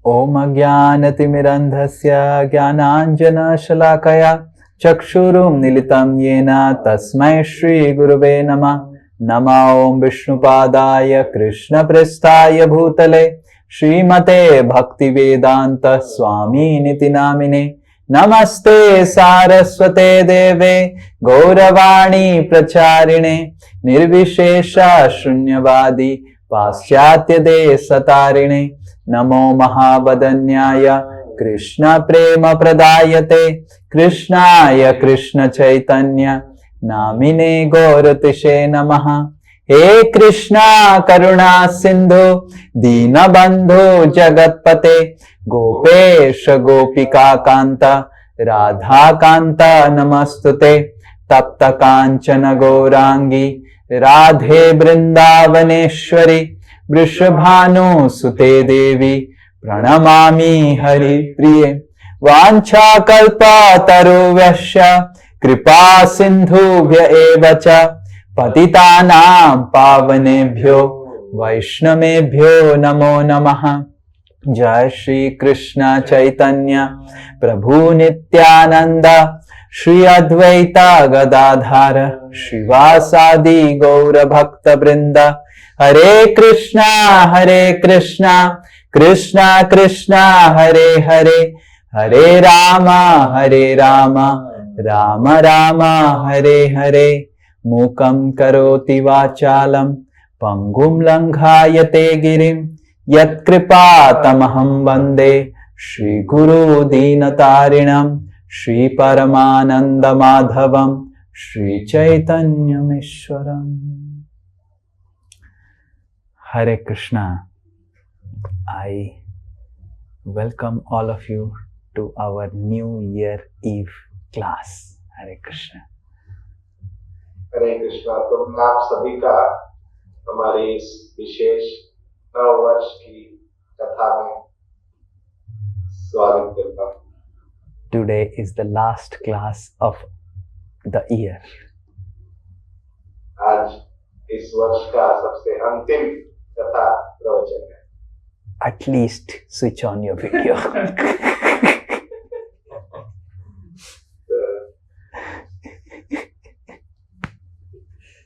ओम अज्ञानतिमिरन्धस्य ज्ञानाञ्जनशलाकया चक्षुरुन्मीलितं येन तस्मै श्रीगुरवे नमः। नमो ओम विष्णुपादाय कृष्णप्रेष्ठाय भूतले श्रीमते भक्तिवेदांत स्वामिनिति नामिने। नमस्ते सारस्वते देवे गौरवाणी प्रचारिणे निर्विशेष शून्यवादी पाश्चात्य देशतारिणे। नमो महावदन्याय कृष्ण प्रेम प्रदायते कृष्णाय कृष्ण चैतन्य नामिने गौरतिशे नमः। हे कृष्णा करुणा सिंधु दीनबंधु जगतपते गोपेश गोपिका कांत राधा कांत नमस्तुते। तप्त कांचन गौरांगी राधे वृंदावनेश्वरी वृषभानु सुते देवी प्रणमामि हरिप्रिये। वाञ्छाकल्पतरुभ्यश्च कृपा सिन्धुभ्य एव च पतितानां पावनेभ्यो वैष्णवेभ्यो नमो नमः। जय श्री कृष्ण चैतन्य प्रभु नित्यानंद श्री अद्वैत गदाधर श्रीवासादि गौर भक्त वृंद। हरे कृष्णा कृष्णा कृष्णा हरे हरे हरे राम राम राम हरे हरे। मूकं करोति वाचालं पंगुं लंघायते गिरिं यत्कृपातमहं वन्दे श्रीगुरु दीनतारिणं श्रीपरमानन्द माधवं श्रीचैतन्यमीश्वरम्। Hare Krishna. I welcome all of you to our New Year Eve class. Hare Krishna. हरे कृष्णा। तो मैं आप सभी का हमारे इस विशेष नव वर्ष की कथा में स्वागत करता हूँ। Today is the last class of the year. आज इस वर्ष का सबसे अंतिम कथा प्रवचन है। At least switch on your video.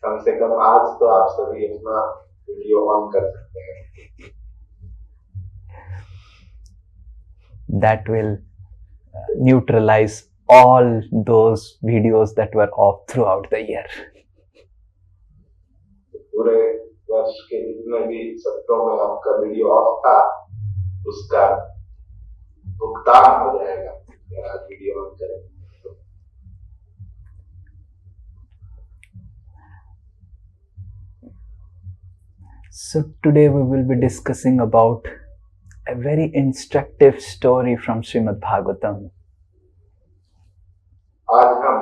कम से कम आज तो आप सभी अपना वीडियो ऑन कर सकते हैं। That will neutralize all those videos that were off throughout the year. पूरे वर्ष के जितने भी सत्रों में आपका वीडियो ऑफ था उसका भुगतान हो जाएगा अगर आज वीडियो ऑन करें। So today we will be discussing about a very instructive story from Srimad Bhagavatam. आज हम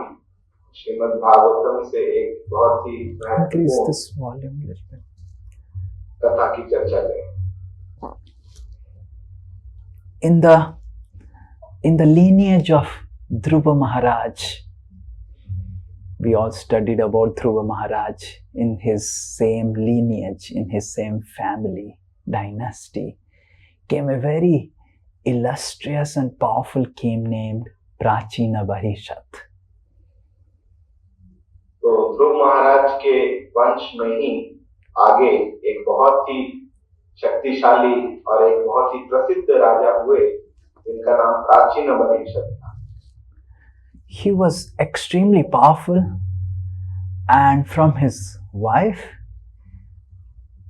श्रीमद् भागवतम से एक बहुत ही Increase this volume a little bit. कथा की चर्चा करें। In the lineage of Dhruva Maharaj, we all studied about Dhruva Maharaj in his same lineage, in his same family, dynasty, came a very illustrious and powerful king named Prachina Barishat. तो ध्रुव महाराज के वंश में ही आगे एक बहुत ही शक्तिशाली और एक बहुत ही प्रसिद्ध राजा हुए जिनका नाम प्राचीन बरीक्षत था। He was extremely powerful, and from his wife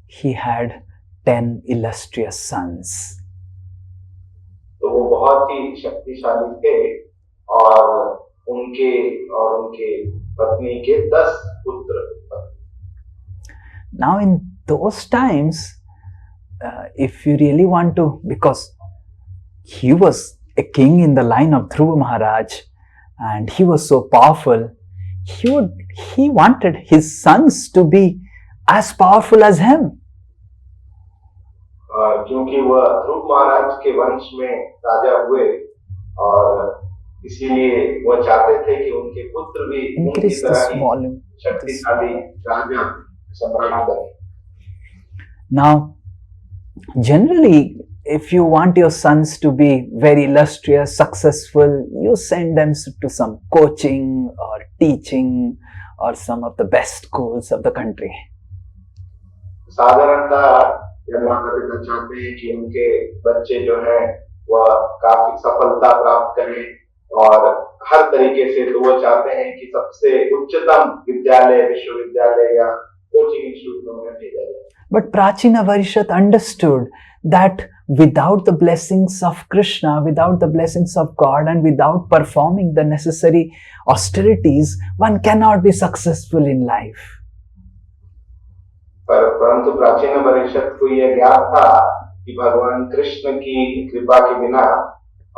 he had 10 illustrious sons. तो वो बहुत ही शक्तिशाली थे और उनके पत्नी के 10 पुत्र। Now in those times, if you really want to, because he was a king in the line of Dhruva Maharaj and he was so powerful, he wanted his sons to be as powerful as him. क्योंकि वह ध्रुव महाराज के वंश में राजा हुए और इसीलिए वो चाहते थे कि उनके पुत्र भी उनकी तरह ही शक्तिशाली राजा सम्राट बने। Now, generally if you want your sons to be very illustrious, successful, you send them to some coaching or teaching or some of the best schools of the country. साधारणतः जब माता पिता चाहते हैं कि उनके बच्चे जो हैं वह काफी सफलता प्राप्त करें और हर तरीके से, तो वो चाहते हैं कि सबसे उच्चतम विद्यालय, विश्वविद्यालय या कोचिंग इंस्टीट्यूट में भेजा जाए. But Prachina Varishad understood that without the blessings of Krishna, without the blessings of God, and without performing the necessary austerities, one cannot be successful in life. परंतु प्राचीन परिषद को यह ज्ञात था कि भगवान कृष्ण की कृपा के बिना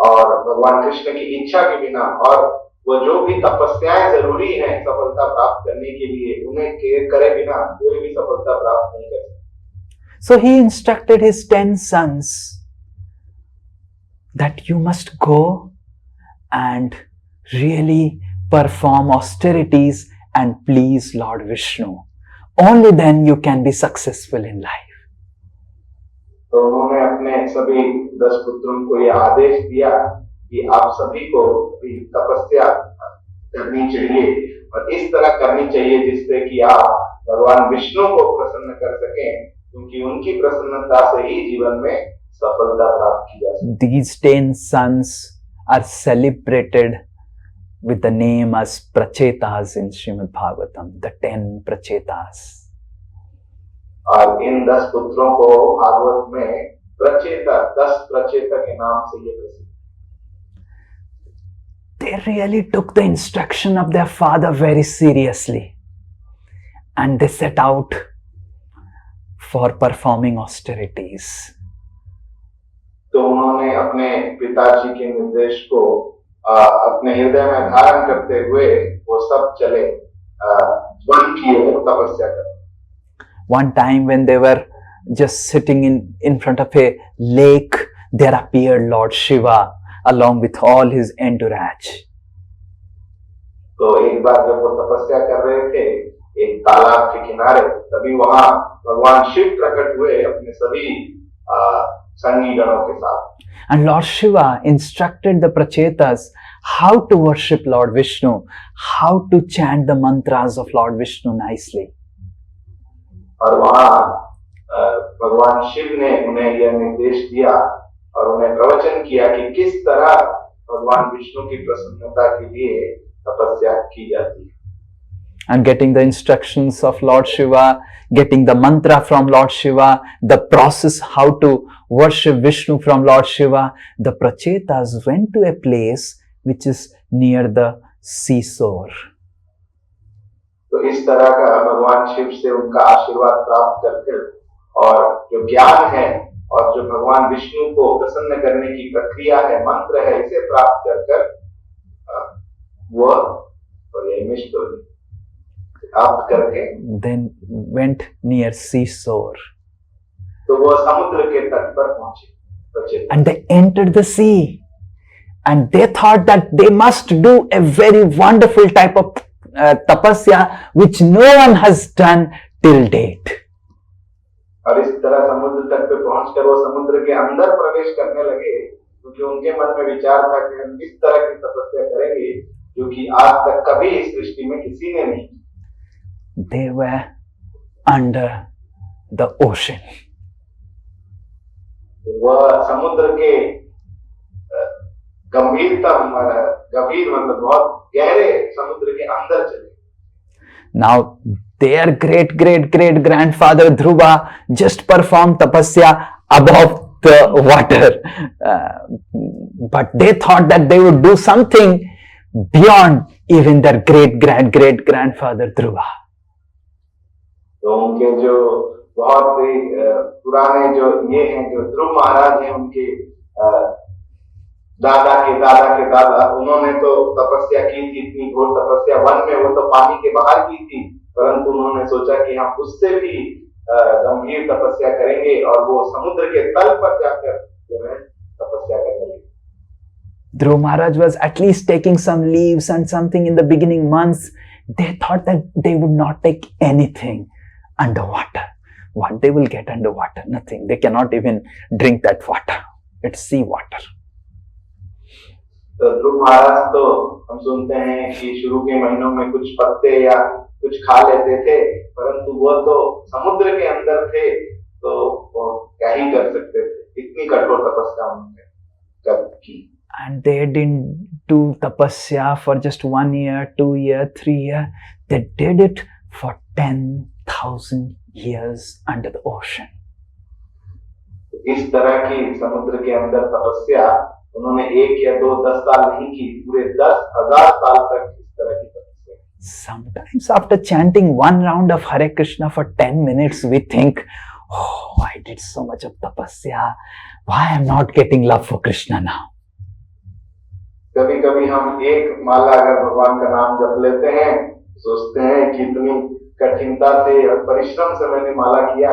और भगवान कृष्ण की इच्छा के बिना और वो जो भी तपस्याएं जरूरी हैं सफलता प्राप्त करने के लिए, उन्हें करे बिना कोई भी सफलता प्राप्त नहीं कर सकता. So he instructed his 10 sons that you must go and really perform austerities and please Lord Vishnu. Only then you can be successful in life. तो उन्होंने अपने सभी 10 पुत्रों को यह आदेश दिया कि आप सभी को भी तपस्या करनी चाहिए और इस तरह करनी चाहिए जिससे कि आप भगवान विष्णु को प्रसन्न कर सकें, क्योंकि उनकी प्रसन्नता से ही जीवन में सफलता प्राप्त की जा सकती है. These 10 sons are celebrated with the name as Prachetas in Srimad Bhagavatam, the 10 Prachetas. और इन 10 पुत्रों को भागवत में प्रचेता, 10 प्रचेता के नाम से ये प्रसिद्ध. They really took the instruction of their father very seriously and they set out for performing austerities. तो उन्होंने अपने पिताजी के निर्देश को अपने हृदय में धारण करते हुए वो सब चले वन की ओर तपस्या करने. One time when they were just sitting in front of a lake, there appeared Lord Shiva along with all his entourage. तो एक बार जब वो तपस्या कर रहे थे एक तालाब के किनारे, तभी वहां भगवान शिव प्रकट हुए अपने सभी संगी गणों के साथ. And Lord Shiva instructed the Prachetas how to worship Lord Vishnu, how to chant the mantras of Lord Vishnu nicely. और वहां भगवान शिव ने उन्हें यह निर्देश दिया और उन्हें प्रवचन किया कि किस तरह भगवान विष्णु की प्रसन्नता के लिए तपस्या की जाती है. And getting the instructions of Lord Shiva, getting the mantra from Lord Shiva, the process how to worship Vishnu from Lord Shiva, the Prachetas went to a place which is near the seashore. तो इस तरह का भगवान शिव से उनका आशीर्वाद प्राप्त करके और जो ज्ञान है और जो भगवान विष्णु को प्रसन्न करने की प्रक्रिया है, मंत्र है, इसे प्राप्त कर वो और ये मिष्ट प्राप्त करके then went near seashore. तो वो समुद्र के तट पर पहुंचे. And they entered the sea and they thought that they must do a very wonderful type of tapasya which no one has done till date. और इस तरह समुद्र तट पे पहुंचकर वो समुद्र के अंदर प्रवेश करने लगे, क्योंकि उनके मन में विचार था कि हम इस तरह की तपस्या करेंगे क्योंकि आज तक कभी इस सृष्टि में किसी ने नहीं. They were under the ocean. वह समुद्र के गंभीर मतलब बहुत गहरे समुद्र के अंदर चले. Now their great grandfather Dhruva just performed tapasya above the water, but they thought that they would do something beyond even their great grandfather Dhruva. तो उनके जो बहुत ही पुराने जो ये हैं, जो ध्रुव महाराज हैं, उनके दादा के दादा, उन्होंने तो तपस्या की थी, इतनी घोर तपस्या वन में, वो तो पानी के बाहर की थी, परंतु उन्होंने सोचा कि हम उससे भी गंभीर तपस्या करेंगे और वो समुद्र के तल पर जाकर जो है तपस्या करेंगे. Dhruv Maharaj was at least taking some leaves and something in the beginning months. They thought that they would not take anything underwater. What they will get underwater? Nothing. They cannot even drink that water. It's sea water. तो ध्रुव महाराज तो हम सुनते हैं कि शुरू के महीनों में कुछ पत्ते या कुछ खा लेते थे, परंतु वो तो समुद्र के अंदर थे, तो वो क्या ही कर सकते थे, इतनी कठोर तपस्या उन्होंने की. And they didn't do tapasya for just 1 year, 2 year, 3 year. They did it for 10,000 years under the ocean. इस तरह की समुद्र के अंदर तपस्या उन्होंने 1 या 2, 10 साल नहीं की, पूरे 10,000 साल तक इस तरह की तपस्या. Sometimes after chanting one round of Hare Krishna for 10 minutes, we think, oh, I did so much of tapasya. Why am I not getting love for Krishna now? कभी कभी हम एक माला अगर भगवान का नाम जप लेते हैं, सोचते हैं कि इतनी कठिनता से और परिश्रम से मैंने माला किया,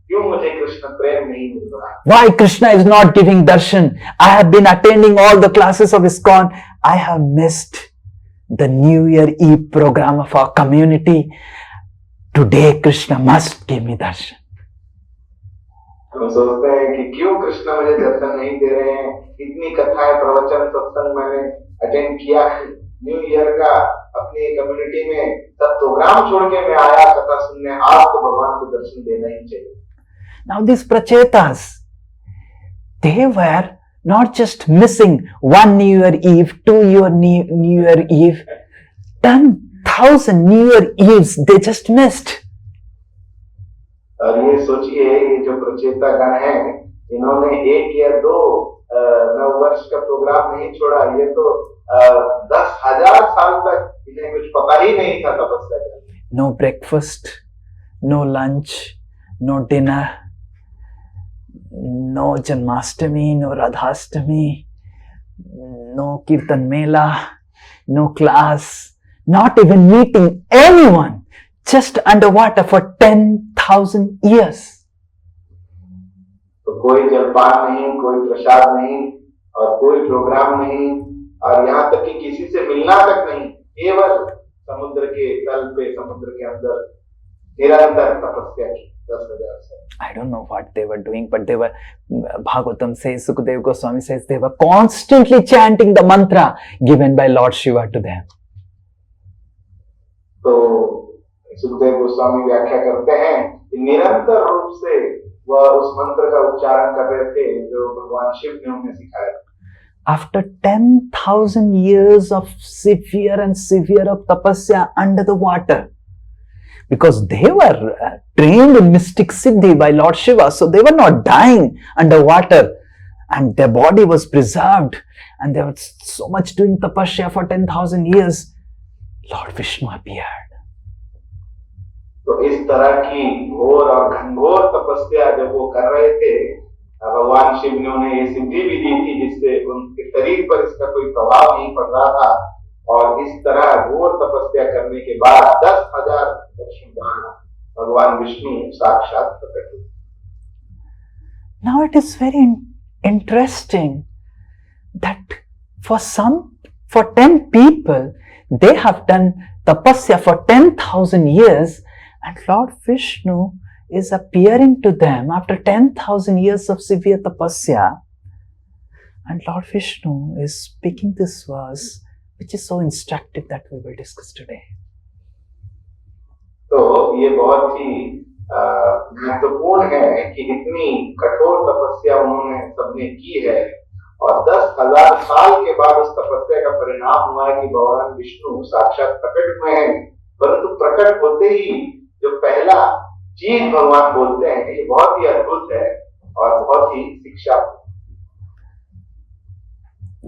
क्यों मुझे कृष्ण प्रेम नहीं मिल रहा? Why Krishna is not giving darshan? I have been attending all the classes of ISKCON. I have missed the New Year Eve program of our community. Today Krishna must give me darshan. हम सोचते हैं कि क्यों कृष्ण मुझे दर्शन नहीं दे रहे हैं, इतनी कथाएं, प्रवचन, सत्संग मैंने अटेंड किया, न्यू ईयर का अपनी कम्युनिटी में सब प्रोग्राम छोड़ के मैं आया कथा सुनने, आज तो भगवान को दर्शन देना ही चाहिए. Now these prachetas, they were not just missing one New Year Eve, 2 year New Year Eve, 10,000 New Year Eves they just missed. और ये सोचिए, ये जो प्रचेता गण है, इन्होंने 1 या 2 नव वर्ष का प्रोग्राम नहीं छोड़ा, ये तो 10,000 साल तक इन्हें कुछ पता ही नहीं था तपस्या करने. No breakfast, no lunch, no dinner, no Janmashtami, no Radhashtami, no Kirtan Mela, no class, not even meeting anyone, just underwater for 10,000 years. तो कोई जलपान नहीं, कोई प्रसाद नहीं और कोई प्रोग्राम नहीं, और यहाँ तक कि किसी से मिलना तक नहीं, केवल समुद्र के तल पे, समुद्र के अंदर निरंतर तपस्या की 10,000 साल. I don't know what they were doing, but they were, Bhagavatam says, Sukadeva Goswami says, they were constantly chanting the mantra given by Lord Shiva to them. तो सुखदेव गोस्वामी व्याख्या करते हैं कि निरंतर रूप से वह उस मंत्र का उच्चारण कर रहे थे जो भगवान शिव ने उन्हें सिखाया. After 10,000 years of severe of tapasya under the water, because they were trained in mystic siddhi by Lord Shiva, so they were not dying underwater, and their body was preserved, and they were so much doing tapasya for 10,000 years. Lord Vishnu appeared. तो इस तरह की घोर और घनघोर तपस्या जब वो कर रहे थे, भगवान शिव ने उन्हें ये सिद्धि भी दी थी जिससे उनके शरीर पर इसका कोई प्रभाव नहीं पड़ रहा था, और इस तरह घोर तपस्या करने के बाद 10,000 वर्षों बाद भगवान विष्णु साक्षात प्रकट हुए. Now it is very interesting that for 10 people, they have done tapasya for 10,000 years, and Lord Vishnu is appearing to them after 10,000 years of severe tapasya, and Lord Vishnu is speaking this verse which is so instructive that we will discuss today. तो ये बहुत ही महत्वपूर्ण है कि इतनी कठोर तपस्या उन्होंने सबने की है, और 10,000 साल के बाद उस तपस्या का परिणाम हुआ है कि भगवान विष्णु साक्षात प्रकट हुए हैं. परंतु प्रकट होते ही जो पहला चीज भगवान बोलते हैं, ये बहुत ही अद्भुत है और बहुत ही शिक्षा.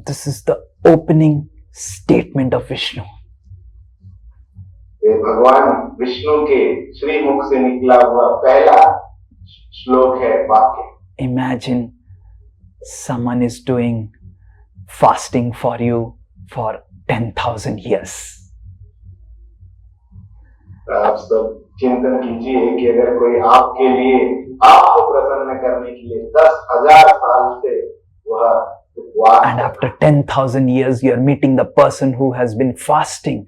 This is the opening statement of Vishnu. भगवान विष्णु के श्री मुख से निकला हुआ पहला श्लोक है, वाक्य. Imagine someone is doing fasting for you for 10,000 years. आप सब चिंतन कीजिए कि अगर कोई आपके लिए, आपको प्रसन्न करने के लिए 10,000 साल से वह उपवास, and after 10,000 years you are meeting the person who has been fasting,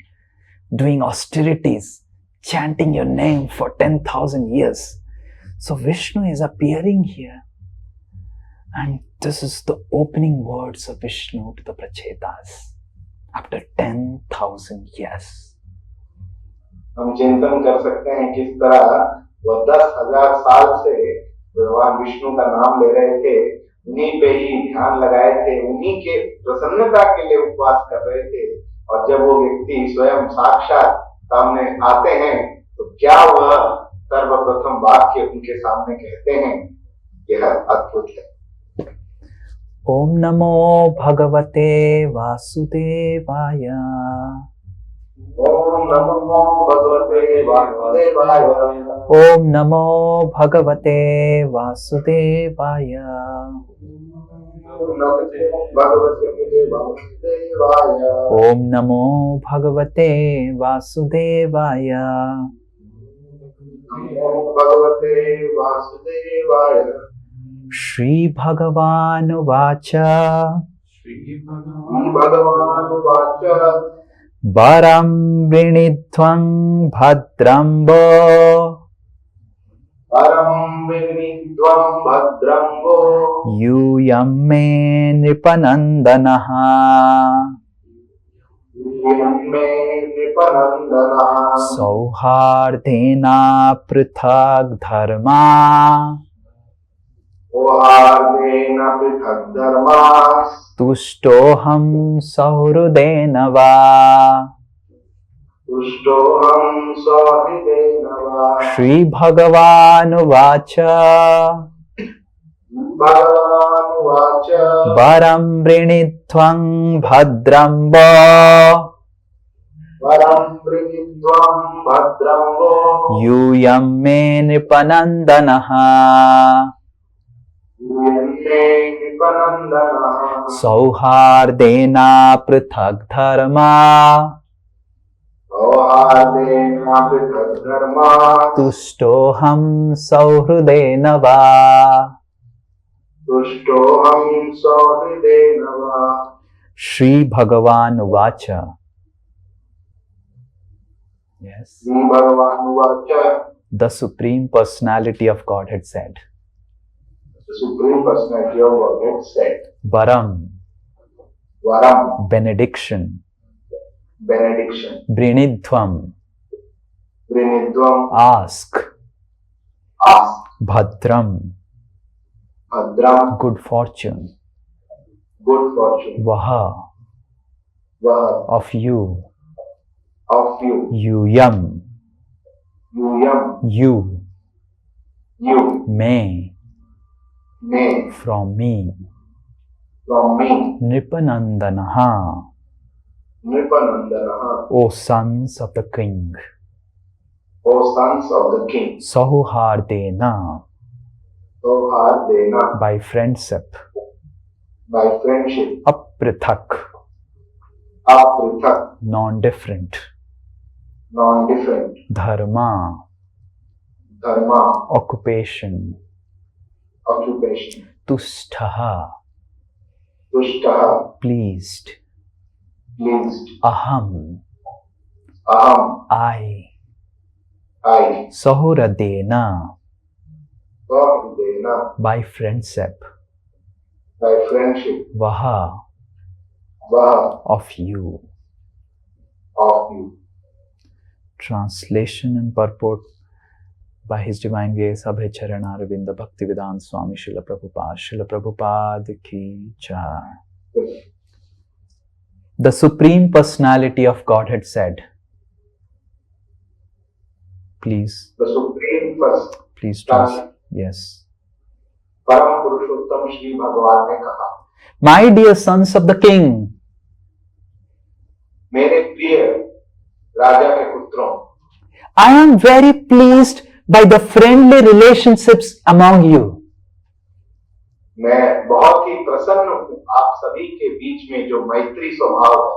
doing austerities, chanting your name for 10,000 years, So Vishnu is appearing here. And this is the opening words of Vishnu to the Prachetas after 10,000 years. हम चिंतन कर सकते हैं किस तरह वह 10,000 साल से भगवान विष्णु का नाम ले रहे थे, उन्हीं पे ही ध्यान लगाए थे, उन्हीं के प्रसन्नता के लिए उपवास कर रहे थे, और जब वो व्यक्ति स्वयं साक्षात सामने आते हैं तो क्या वह सर्वप्रथम वाक्य उनके सामने कहते हैं, यह अद्भुत है। ओम नमो भगवते वासुदेवाय। ओम नमो भगवते वासुदेवाय। ओम नमो भगवते वासुदेवाय। ओम नमो भगवते वासुदेवाय। भगवते वासुदेवाय। श्री भगवानुवाच। वरं वृणीध्वं भद्रं वो। यूयं मे नृपनन्दनः। सौहार्देन पृथक् धर्मा। तुष्टोऽहं सहृदेन वा। श्री भगवानुवाच। वरं वृणीध्वं भद्रं वो। यूयं मे नृपनन्दनः। सौहार्देन पृथक् धर्मा। तुष्टोऽहं सौहृदेन वा। श्री भगवान उवाच। Yes. The Supreme Personality of Godhead said. The Supreme Personality of Godhead said. Varam. Varam. Benediction. Benediction. Brinidhvam. Brinidhvam. Ask. Ask. Bhadram. Bhadram. Good fortune. Good fortune. Vaha. Vaha. Of you. Of you. Yuyam. Yuyam. You. You. May. May. From me. From me. Nripanandanaha. Nripanandanaha. O sons of the king. O sons of the king. Sauhardena. Sauhardena. By friendship. By friendship. Aprithak. Aprithak. Non-different. Non-different. Dharma. Dharma. Occupation. Occupation. Tushtaha. Tushtaha. Pleased. Pleased. Aham. Aham. I. Sahuradena. Sahuradena. By friendship. By friendship. Vaha. Vaha. Of you. Of you. Translation and purport by His Divine Grace Abhay Charanarvinda Bhaktivedanta Swami Srila Prabhupada. Srila Prabhupada ki jai. The Supreme Personality of Godhead said. Please. The Supreme Personality. Please translate. Yes. Param Purushottam Shri Bhagavan ने कहा. My dear sons of the king. मेरे प्रिय राजा के पुत्रों. I am very pleased by the friendly relationships among you. मैं बहुत ही प्रसन्न हूँ आप सभी के बीच में जो मैत्री स्वभाव है.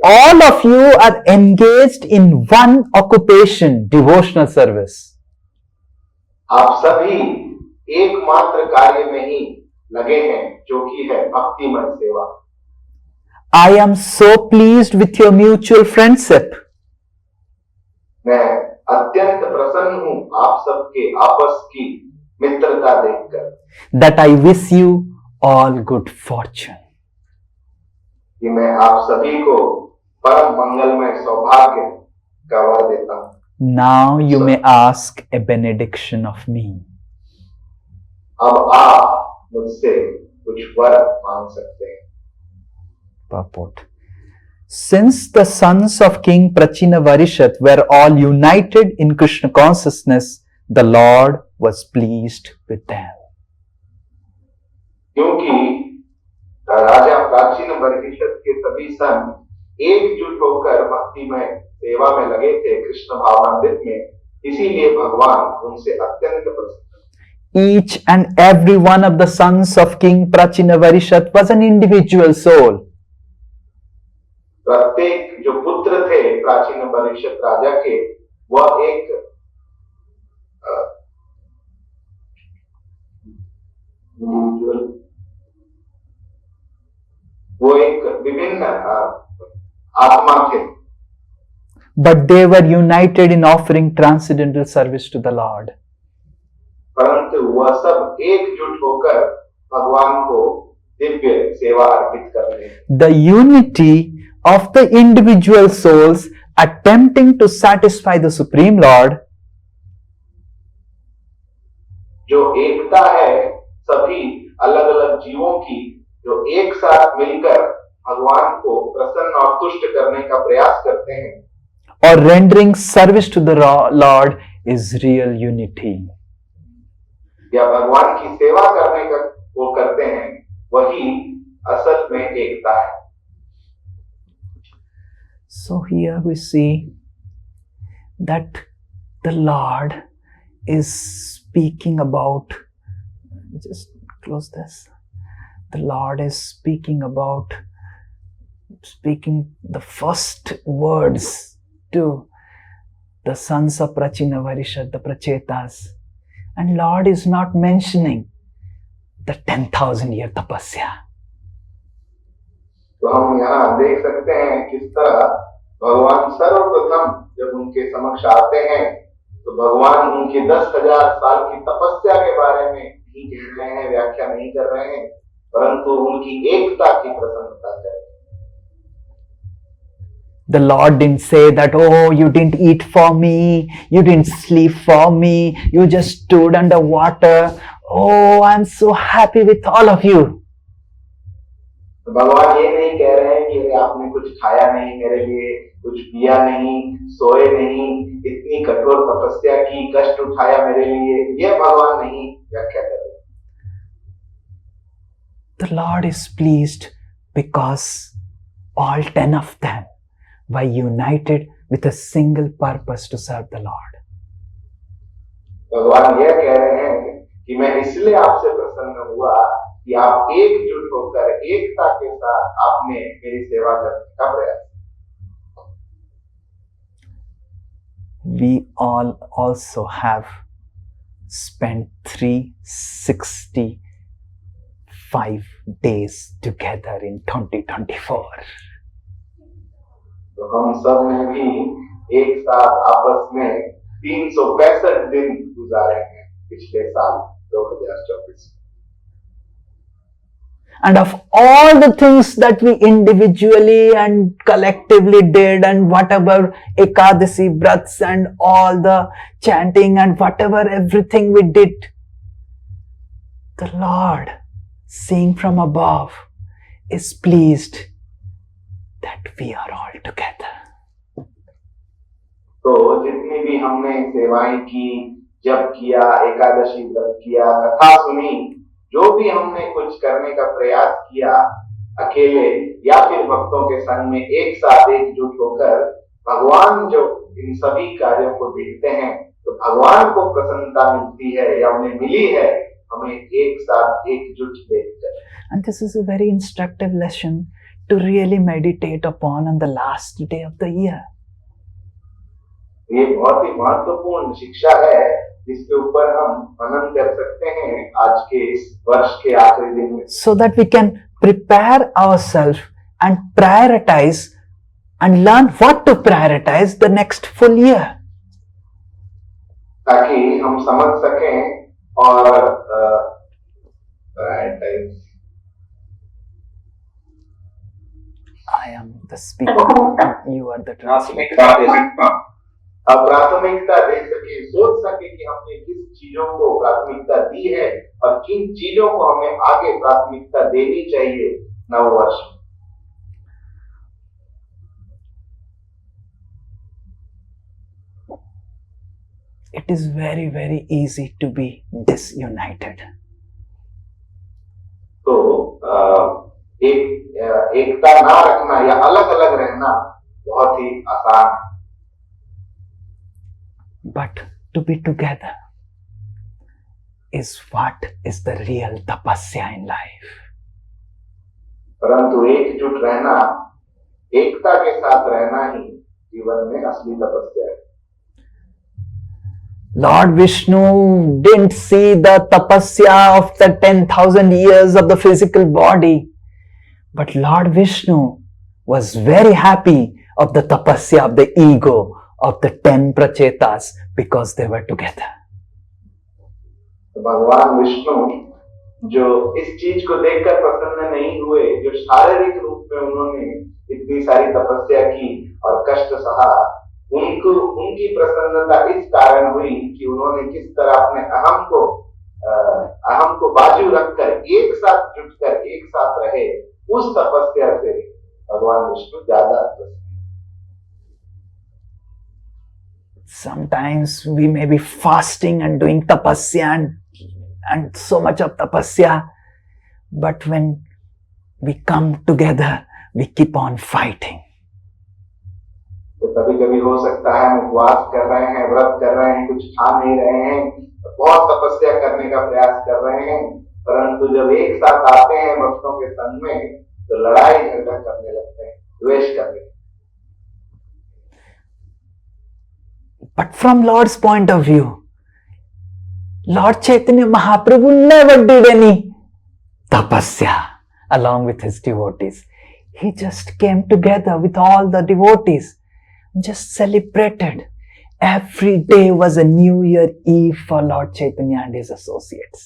All of you are engaged in one occupation, devotional service. आप सभी एकमात्र कार्य में ही लगे हैं जो कि है भक्तिमय सेवा. I am so pleased with your mutual friendship. मैं अत्यंत प्रसन्न हूँ आप सबके आपस की मित्रता देखकर, that I wish you all good fortune. कि मैं आप सभी को परम मंगलमय सौभाग्य का वर देता हूं। Now you may ask a benediction of me. अब आप मुझसे कुछ वर मांग सकते हैं। Purport. Since the sons of King Prachinavarishad were all united in Krishna consciousness, the Lord was pleased with them. क्योंकि राजा प्राचीन वर्षिष्ठ के सभी सन एकजुट होकर भक्तिमय सेवा में लगे थे, कृष्ण भावामृत में, इसीलिए भगवान उनसे अत्यंत प्रसन्न। Each and every one of the sons of King Prachinavarishad was an individual soul. प्रत्येक जो पुत्र थे प्राचीन वर्षिष्ठ राजा के, वह एक विभिन्न आत्मा थे। But they were united in offering transcendental service to the Lord. परंतु वह सब एकजुट होकर भगवान को दिव्य सेवा अर्पित कर रहे हैं। The unity of the individual souls attempting to satisfy the Supreme Lord जो एकता है सभी अलग अलग जीवों की, जो एक साथ मिलकर भगवान को प्रसन्न और तुष्ट करने का प्रयास करते हैं, or rendering service to the Lord is real unity. या भगवान की सेवा करने का वो करते हैं, वही असल में एकता है। So here we see that the Lord is speaking about, just close this, the Lord is speaking the first words to the sons of Prachinavarishad, the Prachetas, and Lord is not mentioning the 10,000 year tapasya. तो हम यहाँ देख सकते हैं किस तरह भगवान सर्वप्रथम जब उनके समक्ष आते हैं तो भगवान उनकी 10,000 साल की तपस्या के बारे में नहीं कह रहे हैं, व्याख्या नहीं कर रहे हैं, परंतु उनकी एकता की प्रसन्नता कर रहे हैं। The Lord didn't say that, oh, you didn't eat for me, you didn't sleep for me, you just stood under water. Oh, I'm so happy with all of you. तो भगवान ये नहीं कह रहे हैं कि आपने कुछ खाया नहीं मेरे लिए, कुछ पिया नहीं, सोए नहीं, इतनी कठोर तपस्या की, कष्ट उठाया मेरे लिए, ये भगवान नहीं व्याख्या कर रहे। The Lord is pleased because all 10 of them were united with a single purpose to serve the Lord. भगवान यह कह रहे हैं कि मैं इसलिए आपसे प्रसन्न हुआ कि आप एकजुट होकर एकता के साथ आपने मेरी सेवा करने का प्रयास। We all also have spent 365 days together in 2024. तो हम सब ने भी एक साथ आपस में 365 दिन गुजारे हैं पिछले साल 2024। And of all the things that we individually and collectively did, and whatever Ekadasi Vrats and all the chanting and whatever everything we did, the Lord, seeing from above, is pleased that we are all together. तो जितनी भी हमने सेवाएं की, जप किया, एकादशी व्रत किया, कथा सुनी, जो भी हमने कुछ करने का प्रयास किया, अकेले या फिर भक्तों के संग में एक साथ एकजुट होकर, भगवान जो इन सभी कार्यों को देखते हैं तो भगवान को प्रसन्नता मिलती है या उन्हें मिली है हमें एक साथ एकजुट देखकर। And this is a very instructive lesson to really meditate upon on the last day of the year. ये बहुत ही महत्वपूर्ण शिक्षा है जिसके ऊपर हम मनन कर सकते हैं आज के इस वर्ष के आखिरी दिन में। So that we can prepare ourselves and prioritize and learn what to prioritize the next full year. ताकि हम समझ सकें और prioritize. I am the speaker. You are the translator. अब प्राथमिकता दे सके, सोच सके कि हमने किस चीजों को प्राथमिकता दी है और किन चीजों को हमें आगे प्राथमिकता देनी चाहिए नव वर्ष में। It is very, very easy to be disunited. तो एकता ना रखना या अलग अलग रहना बहुत ही आसान है। But to be together is what is the real tapasya in life. परंतु एकजुट रहना, एकता के साथ रहना ही जीवन में असली तपस्या है। Lord Vishnu didn't see the tapasya of the 10,000 years of the physical body, but Lord Vishnu was very happy of the tapasya of the ego of the 10 prachetas because they were together. भगवान विष्णु जो इस चीज को देखकर प्रसन्न नहीं हुए, जो शारीरिक रूप में उन्होंने इतनी सारी तपस्या की और कष्ट सहा, उनकी प्रसन्नता इस कारण हुई कि उन्होंने किस तरह अपने अहम को बाजू रखकर एक साथ जुटकर एक साथ रहे, उस तपस्या से भगवान विष्णु ज्यादा प्रसन्न। Sometimes we may be fasting and doing tapasya and so much of tapasya, but when we come together, we keep on fighting. तो कभी-कभी हो सकता है हम उपवास कर रहे हैं, व्रत कर रहे हैं, कुछ खा नहीं रहे हैं, बहुत तपस्या करने का प्रयास कर रहे हैं, परंतु जब एक साथ आते हैं भक्तों के संग में तो लड़ाई झगड़ा करने लगते हैं, द्वेष करते हैं। But from Lord's point of view, Lord Chaitanya Mahaprabhu never did any tapasya along with his devotees. He just came together with all the devotees, just celebrated. Every day was a New Year Eve for Lord Chaitanya and his associates.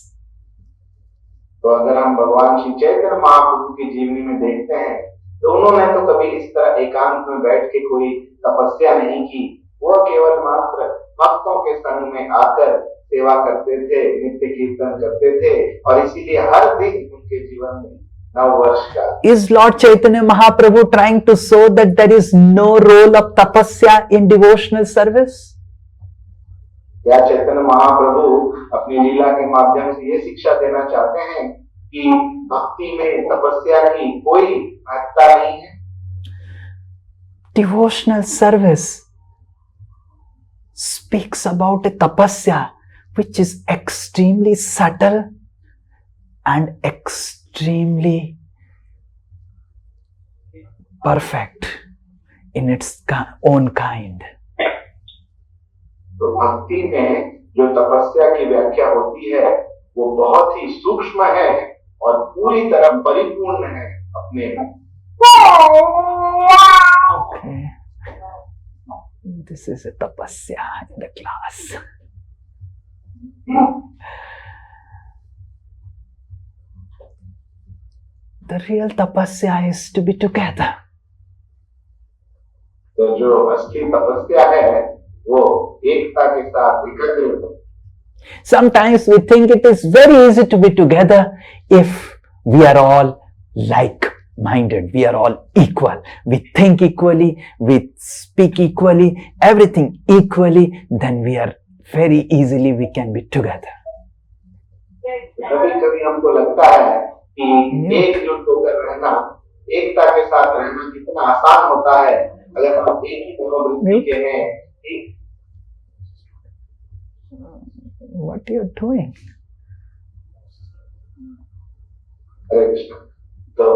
तो अगर हम भगवान श्री चैतन्य महाप्रभु की जीवनी में देखते हैं तो उन्होंने तो कभी इस तरह एकांत में बैठ के कोई तपस्या नहीं की, वो केवल मात्र भक्तों के संग में आकर सेवा करते थे, नित्य कीर्तन करते थे और इसीलिए हर दिन उनके जीवन में नव वर्ष का। Is Lord Chaitanya Mahaprabhu trying to show that there is no role of tapasya in devotional service? क्या चैतन्य महाप्रभु अपनी लीला के माध्यम से ये शिक्षा देना चाहते हैं कि भक्ति में तपस्या की कोई महत्ता नहीं है? Devotional service speaks about a tapasya which is extremely subtle and extremely perfect in its own kind. तो भक्ति में जो तपस्या की व्याख्या होती है वो बहुत ही सूक्ष्म है और पूरी तरह परिपूर्ण है अपने में। Okay. This is a tapasya in the class. The real tapasya is to be together. तो जो असली तपस्या है वो एकता के साथ एकत्रित। Sometimes we think it is very easy to be together if we are all like-minded, we are all equal, we think equally, we speak equally, everything equally, then we are very easily we can be together. कभी-कभी हमको लगता है कि एकजुट होकर रहना, एकता के साथ रहना कितना आसान होता है अगर हम एक ही मनोवृत्ति के हैं। What you are doing? हरे कृष्ण। तो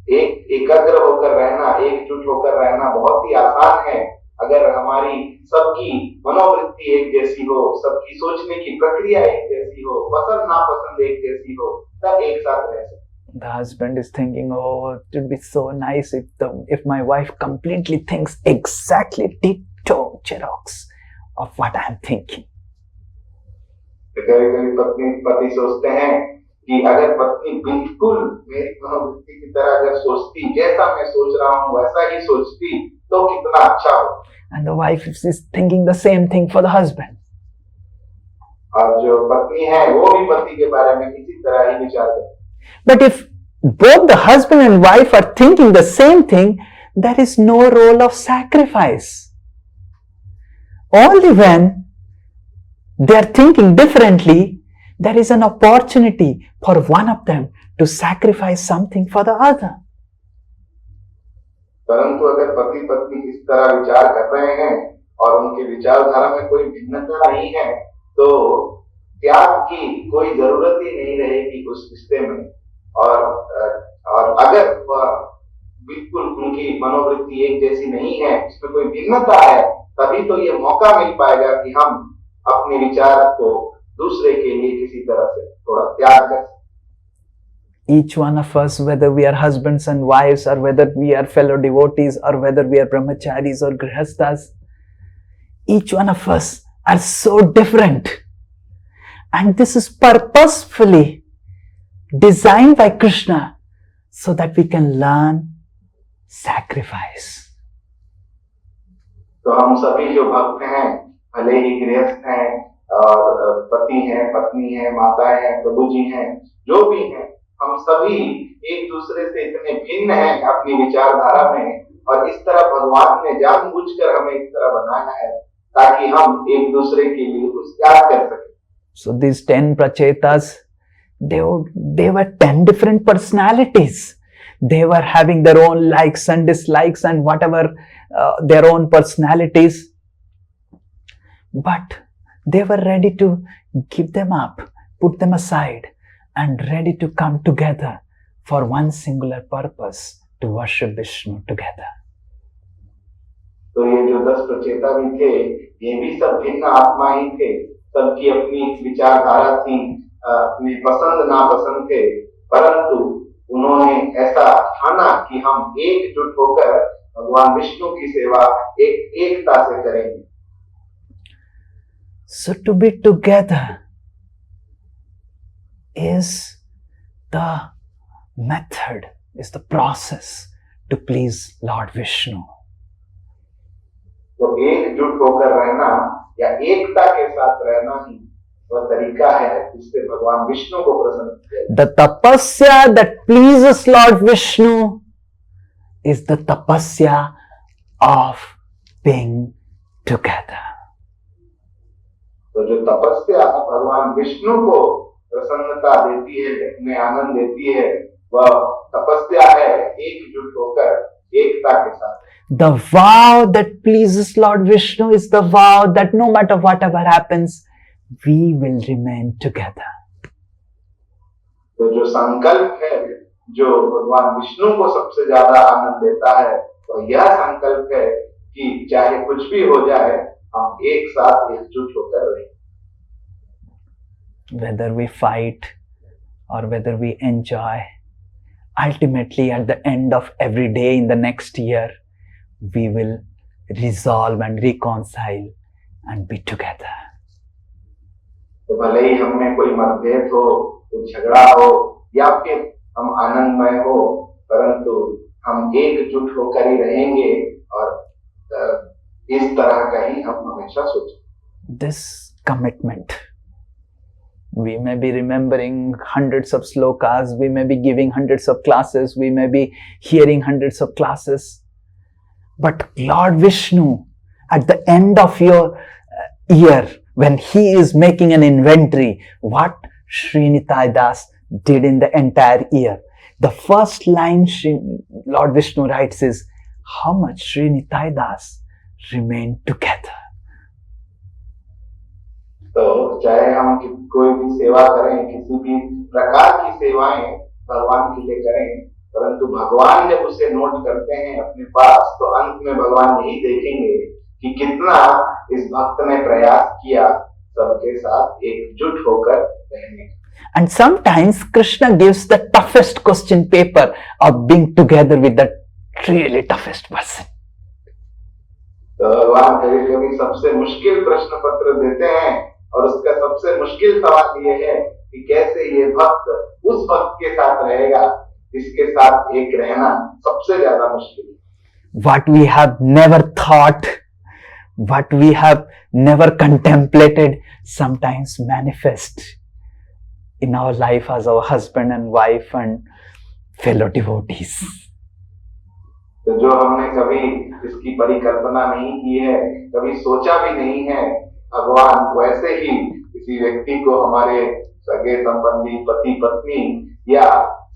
एकाग्र होकर रहना, एकजुट होकर रहना बहुत ही आसान है अगर हमारी सबकी मनोवृत्ति एक जैसी हो, सबकी सोचने की प्रक्रिया एक जैसी हो, पसंद नापसंद एक जैसी हो, तब एक साथ रह सकते। The husband is thinking, oh, it would be so nice if my wife completely thinks exactly ditto Xerox of what I am thinking. तो कभी कभी पति सोचते हैं कि अगर पत्नी बिल्कुल मेरी मनोवृत्ति की तरह अगर सोचती, जैसा मैं सोच रहा हूँ वैसा ही सोचती, तो कितना अच्छा हो। And the wife is thinking the same thing for the husband. और जो पत्नी है वो भी पति के बारे में इसी तरह ही विचार करती है। But if both the husband and wife are thinking the same thing, there is no role of sacrifice. Only when they are thinking differently, there is an opportunity for one of them to sacrifice something for the other. परंतु अगर पति पत्नी इस तरह विचार कर रहे हैं और उनके विचारधारा में कोई भिन्नता नहीं है, तो त्याग की कोई जरूरत ही नहीं रहेगी उस रिश्ते में। और अगर वह बिल्कुल उनकी मनोवृत्ति एक जैसी नहीं है, इसमें कोई भिन्नता है, तभी तो ये मौका मिल पाएगा कि हम अपने विचार को दूसरे के लिए किसी तरह से थोड़ा त्याग कर। Each one of us, whether we are husbands and wives, or whether we are fellow devotees, or whether we are brahmacharis or grihasthas, each one of us are so different. And this is purposefully designed by Krishna so that we can learn sacrifice. तो हम सभी जो भक्त हैं, भले ही गृहस्थ हैं और पति हैं, पत्नी हैं, माताएं हैं, प्रभु जी हैं, जो भी हैं, हम सभी एक दूसरे से इतने भिन्न हैं अपनी विचारधारा में, और इस तरह भगवान ने जानबूझकर हमें इस तरह बनाया है ताकि हम एक दूसरे के लिए कुछ त्याग कर सकें। So these 10 prachetas, they were 10 different personalities. They were having their own likes and dislikes and whatever their own personalities. But they were ready to give them up, put them aside, and ready to come together for one singular purpose, to worship Vishnu together. तो ये जो 10 प्रचेता भी थे, ये भी सब भिन्न आत्मा ही थे, सबकी अपनी विचारधारा थी, अपनी पसंद नापसंद थे, परंतु उन्होंने ऐसा ठाना कि हम एकजुट होकर भगवान विष्णु की सेवा एकता से करेंगे। So to be together is the method, is the process to please Lord Vishnu. तो एकजुट होकर रहना या एकता के साथ रहना ही वह तरीका है जिससे भगवान विष्णु को प्रसन्न किया। The tapasya that pleases Lord Vishnu is the tapasya of being together. तो जो तपस्या भगवान विष्णु को प्रसन्नता देती है, में आनंद देती है, वह तपस्या है एकजुट होकर एकता के साथ। The vow that pleases Lord Vishnu is the vow that no matter whatever happens, we will remain together. तो जो संकल्प है, जो भगवान विष्णु को सबसे ज्यादा आनंद देता है, वह यह संकल्प है कि चाहे कुछ भी हो जाए, हम एक साथ एकजुट होकर रहें। Whether we fight or whether we enjoy, ultimately at the end of every day in the next year, we will resolve and reconcile and be together. तो भले ही हमें कोई मतभेद हो, कोई झगड़ा हो, या फिर हम आनंदमय हो, परंतु हम एकजुट होकर ही रहेंगे और इस तरह का ही हम हमेशा सोचें। This commitment, we may be remembering hundreds of slokas, we may be giving hundreds of classes, we may be hearing hundreds of classes, but Lord Vishnu, at the end of your year, when he is making an inventory, what Sri Nitai Das did in the entire year, the first line Lord Vishnu writes is, how much Sri Nitai Das remained together. तो चाहे हम कोई भी सेवा करें, किसी भी प्रकार की सेवाएं भगवान के लिए करें, परंतु भगवान जब उसे नोट करते हैं अपने पास, तो अंत में भगवान यही देखेंगे कि कितना इस भक्त ने प्रयास किया सबके साथ एकजुट होकर रहने। And sometimes Krishna gives the toughest question paper of being together with the really toughest person. तो भगवान कभी कभी सबसे मुश्किल प्रश्न पत्र देते हैं और उसका सबसे मुश्किल सवाल ये है कि कैसे ये भक्त उस भक्त के साथ रहेगा जिसके साथ एक रहना सबसे ज्यादा मुश्किल है। What we have never thought, what we have never contemplated, sometimes manifest in our life as our husband and wife and fellow devotees. तो जो हमने कभी इसकी परिकल्पना नहीं की है, कभी सोचा भी नहीं है, भगवान वैसे ही किसी व्यक्ति को हमारे सगे संबंधी पति पत्नी या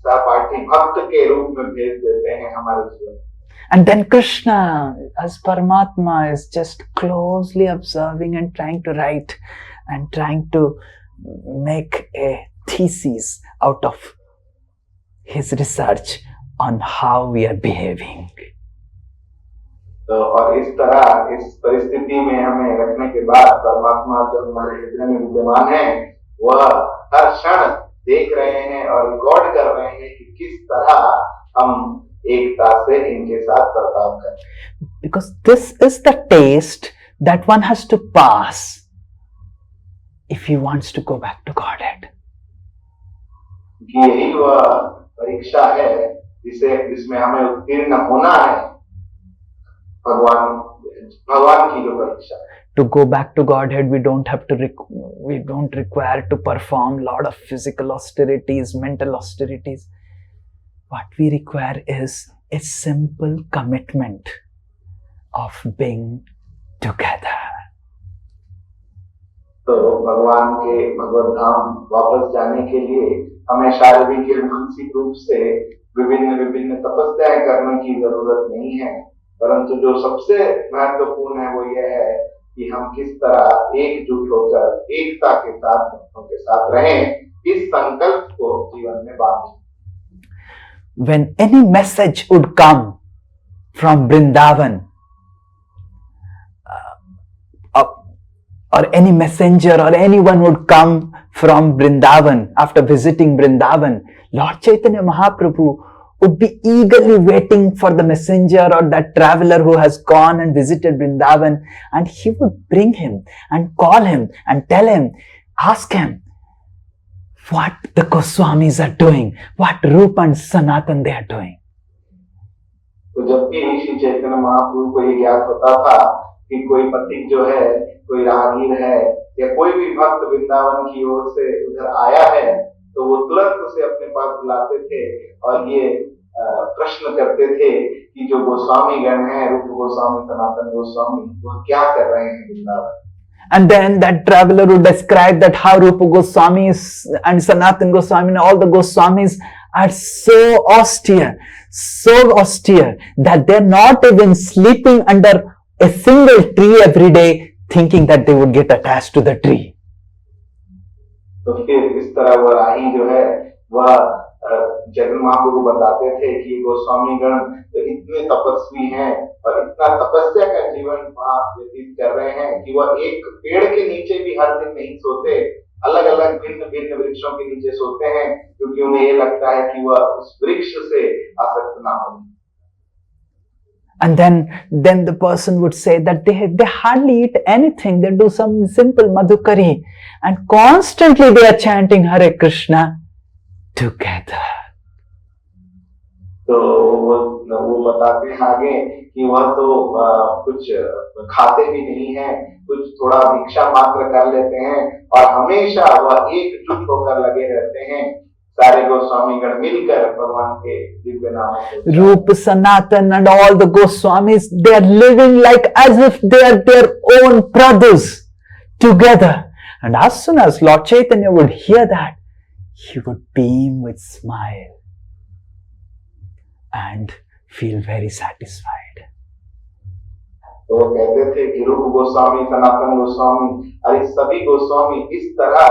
सहपाठी भक्त के रूप में भेज देते हैं हमारे जीवन। And then Krishna as Paramatma is just closely observing and trying to write and trying to make a thesis out of his research on how we are behaving. तो और इस तरह इस परिस्थिति में हमें रखने के बाद परमात्मा जो हमारे हृदय में विद्यमान है वह हर क्षण देख रहे हैं और रिकॉर्ड कर रहे हैं कि किस तरह हम एकता से इनके साथ बर्ताव करें। Because this is the taste that one has to pass if he wants to go back to Godhead. यही वह परीक्षा है जिसमें हमें उत्तीर्ण होना है, भगवान की जो परीक्षा है। To go back to Godhead, we don't require to perform a lot of physical austerities, mental austerities. What we require is a simple commitment of being together. तो भगवान के भगवत धाम वापस जाने के लिए हमें शारीरिक और मानसिक रूप से विभिन्न तपस्याएं करने की जरूरत नहीं है, परंतु जो सबसे महत्वपूर्ण है वो यह है कि हम किस तरह एकजुट होकर एकता के साथ भक्तों के साथ रहें, इस संकल्प को जीवन में बांधें। When any message would come from Vrindavan, or any messenger or anyone would come from Vrindavan after visiting Vrindavan, Lord Chaitanya Mahaprabhu would be eagerly waiting for the messenger or that traveler who has gone and visited Vrindavan, and he would bring him and call him and tell him, ask him what the Goswamis are doing, what Rupa and Sanatan they are doing. तो जब भी श्री चैतन्य महाप्रभु को ये ज्ञात होता था कि कोई पथिक जो है, कोई राहगीर है या कोई भी भक्त वृंदावन की ओर से उधर आया है, तो वो तुरंत उसे अपने पास बुलाते थे और ये प्रश्न करते थे कि जो गोस्वामी गण हैं, रूप गोस्वामी, सनातन गोस्वामी, वो क्या कर रहे हैं Vrindavan. And then that traveler would describe that how Rupa Goswami and Sanatan Goswami and all the Goswamis are so austere that they're not even sleeping under a single tree every day thinking that they would get attached to the tree. तो फिर इस तरह वह राही जो है वह जगन महाप्रभु बताते थे कि गोस्वामी गण तो इतने तपस्वी हैं और इतना तपस्या का जीवन व्यतीत कर रहे हैं कि वह एक पेड़ के नीचे भी हर दिन नहीं सोते, अलग अलग भिन्न वृक्षों के नीचे सोते हैं, क्योंकि उन्हें ये लगता है कि वह उस वृक्ष से आसक्त ना हो। And then the person would say that they hardly eat anything, they do some simple madhukari and constantly they are chanting Hare Krishna together. तो वो बताते हैं आगे कि वह तो कुछ खाते भी नहीं है, कुछ थोड़ा भिक्षा मात्र कर लेते हैं और हमेशा वह एकजुट होकर लगे रहते हैं, सारे गोस्वामी गण मिलकर भगवान के दिव्य नाम Rupa, Sanatan and all the Goswamis, they are living like as if they are their own brothers together. And as soon as Lord Chaitanya would hear that, he would beam with smile and feel very satisfied. तो वो कहते थे कि रूप गोस्वामी, सनातन गोस्वामी और सभी गोस्वामी इस तरह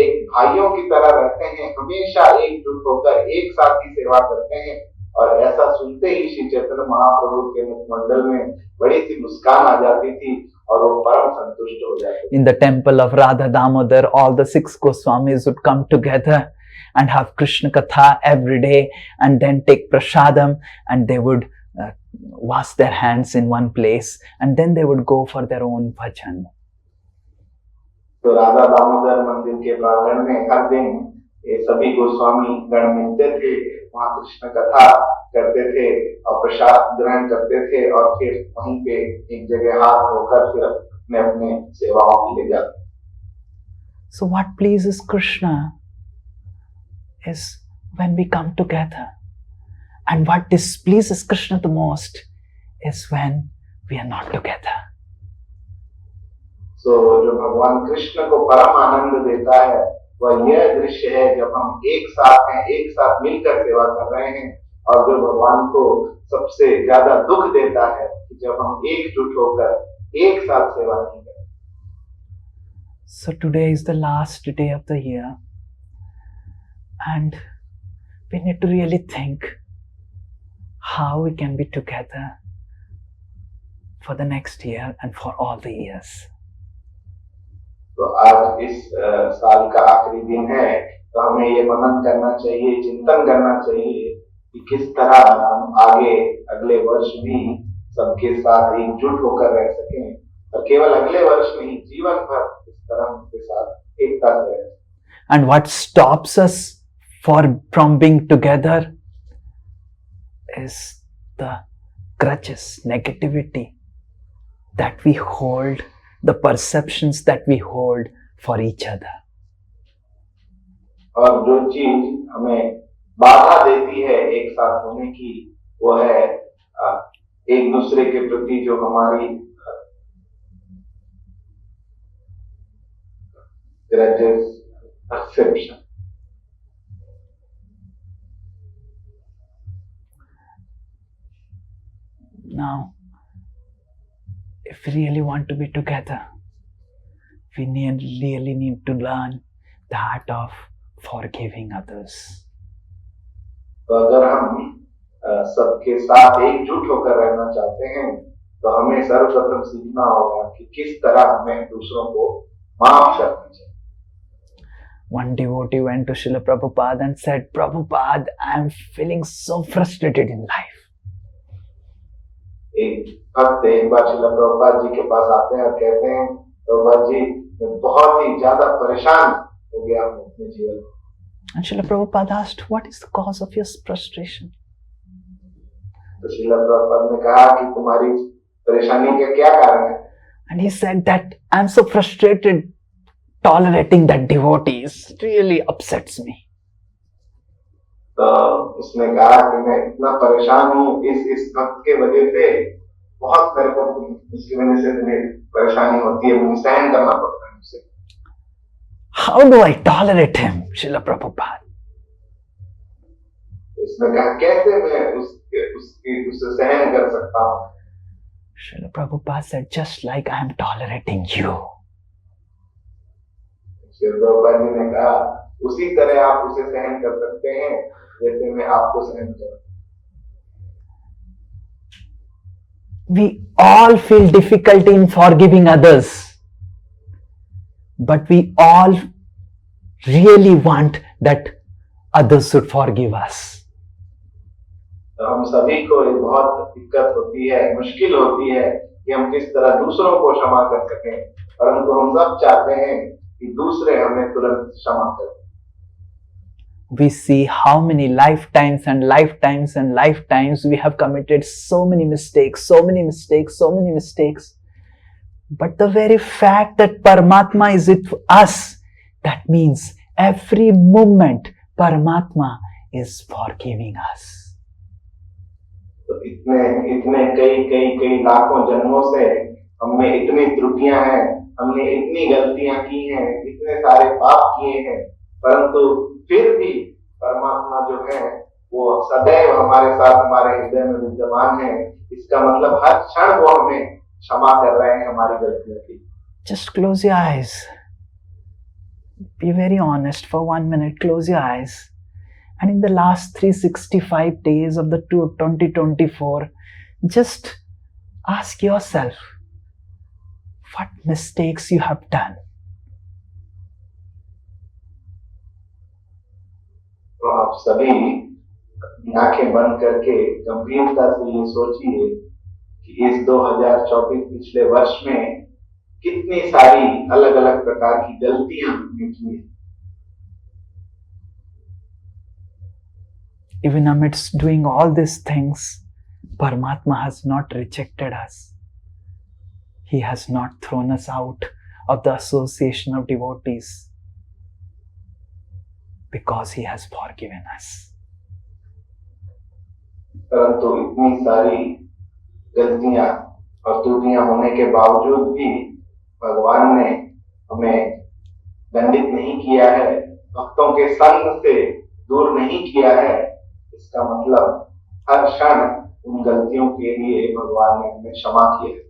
एक भाइयों की तरह रहते हैं, हमेशा एकजुट होकर एक साथ ही सेवा करते हैं, और ऐसा सुनते ही श्री चैतन्य महाप्रभु के मुखमंडल में बड़ी सी मुस्कान आ जाती थी और वो परम संतुष्ट हो जाते। In the temple of Radha Damodar, all the 6 Goswamis would come together and have Krishna Katha every day and then take prasadam, and they would wash their hands in one place and then they would go for their own bhajan. तो तो राधा दामोदर मंदिर के प्रांगण में हर दिन ये सभी गोस्वामी गण मिलते थे, वहाँ कृष्ण कथा करते थे और प्रसाद ग्रहण करते थे और फिर वहीं पे एक जगह हाथ धोकर फिर अपने अपने सेवाओं के लिए जाते। So what pleases Krishna is when we come together, and what displeases Krishna the most is when we are not together. So जो भगवान कृष्ण को परम आनंद देता है वह यह दृश्य है जब हम एक साथ हैं, एक साथ मिलकर सेवा कर रहे हैं, और जो भगवान को सबसे ज्यादा दुख देता है कि जब हम एकजुट होकर एक साथ सेवा नहीं करते। So today is the last day of the year, and we need to really think how we can be together for the next year and for all the years. तो आज इस साल का आखिरी दिन है, तो हमें ये मनन करना चाहिए, चिंतन करना चाहिए कि किस तरह हम आगे अगले वर्ष भी सबके साथ एकजुट होकर रह सकें, और केवल अगले वर्ष नहीं, जीवन भर इस तरह उनके साथ एकता से रहें। And what stops us from being together is the grudges, negativity that we hold, the perceptions that we hold for each other. और जो चीज हमें बाधा देती है एक साथ होने की, वो है एक दूसरे के प्रति जो हमारी grudges, perception. Now, if we really want to be together, we really need to learn the art of forgiving others. तो अगर हम सबके साथ एकजुट होकर रहना चाहते हैं, तो हमें सर्वप्रथम सीखना होगा कि किस तरह हमें दूसरों को माफ करना चाहिए। One devotee went to Srila Prabhupada and said, Prabhupada, I am feeling so frustrated in life. एक भक्त एक बार श्रील प्रभुपाद जी के पास आते हैं और कहते हैं, प्रभुपाद जी मैं बहुत ही ज्यादा परेशान हो गया हूँ अपने जीवन में। And Srila Prabhupada asked, what is the cause of your frustration? तो श्रील प्रभुपाद ने कहा कि तुम्हारी परेशानी का क्या कारण है? And he said that I am so frustrated tolerating that devotee really upsets me. तो उसने कहा कि मैं इतना परेशान हूँ इस भक्त के वजह से, बहुत मेरे को इसकी वजह से मेरी परेशानी होती है, मुझे सहन करना पड़ता है उसे। How do I tolerate him, Srila Prabhupada? उसने कहा कैसे मैं उससे सहन कर सकता हूँ? Srila Prabhupada said, just like I am tolerating you. Shri Prabhupada ji ने कहा उसी तरह आप उसे सहन कर सकते हैं जैसे मैं आपको सहन कर। We all feel difficulty in forgiving others, but we all really want that others should forgive us. तो हम सभी को एक बहुत दिक्कत होती है, मुश्किल होती है कि हम किस तरह दूसरों को क्षमा कर सकें, परंतु हम सब चाहते हैं कि दूसरे हमें तुरंत क्षमा करें। We see how many lifetimes and lifetimes and lifetimes we have committed so many mistakes, so many mistakes, so many mistakes. But the very fact that Paramatma is with us, that means every moment Paramatma is forgiving us. तो इतने कई लाखों जन्मों से हमने इतनी त्रुटियां हैं, हमने इतनी गलतियां की हैं, इतने सारे पाप किए हैं, परंतु फिर भी परमात्मा जो है वो सदैव हमारे साथ हमारे हृदय में विद्यमान है। इसका मतलब हर क्षण वो हमें क्षमा कर रहे हैं हमारी गलतियों की। Just close your eyes. Be very honest for 1 minute. Close your eyes. And in the last 365 days of the 2024, just ask yourself, what mistakes you have done. तो आप सभी आंखें बंद करके गंभीरता से ये सोचिए कि इस 2024 पिछले वर्ष में कितनी सारी अलग अलग प्रकार की गलतियां हमने की हैं। Even amidst doing all these things, Paramatma has not rejected us. He has not thrown us out of the association of devotees because he has forgiven us. परंतु इतनी सारी गलतियां और त्रुटियां होने के बावजूद भी भगवान ने हमें दंडित नहीं किया है, भक्तों के संग से दूर नहीं किया है। इसका मतलब हर क्षण उन गलतियों के लिए भगवान ने हमें क्षमा किया है।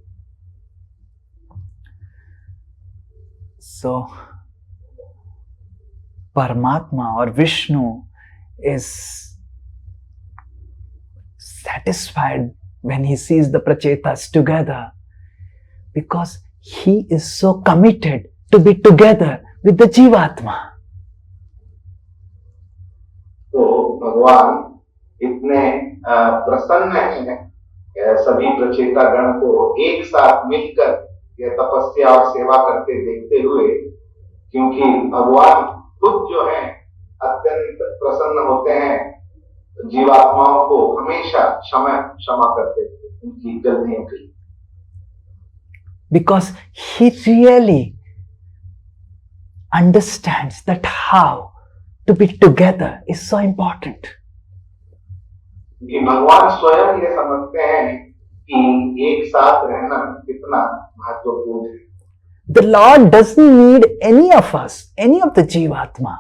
So, Paramatma or Vishnu is satisfied when he sees the prachetas together because he is so committed to be together with the Jivatma. तो भगवान इतने प्रसन्न हैं सभी प्रचेता गण को एक साथ मिलकर यह तपस्या और सेवा करते देखते हुए, क्योंकि भगवान खुद जो है अत्यंत प्रसन्न होते हैं जीवात्माओं को हमेशा क्षमा करते थे उनकी गलतियों के लिए। Because he really understands that how to be together is so important. कि भगवान स्वयं ये समझते हैं कि एक साथ रहना कितना महत्वपूर्ण है। The Lord doesn't need any of us, any of the Jivatma.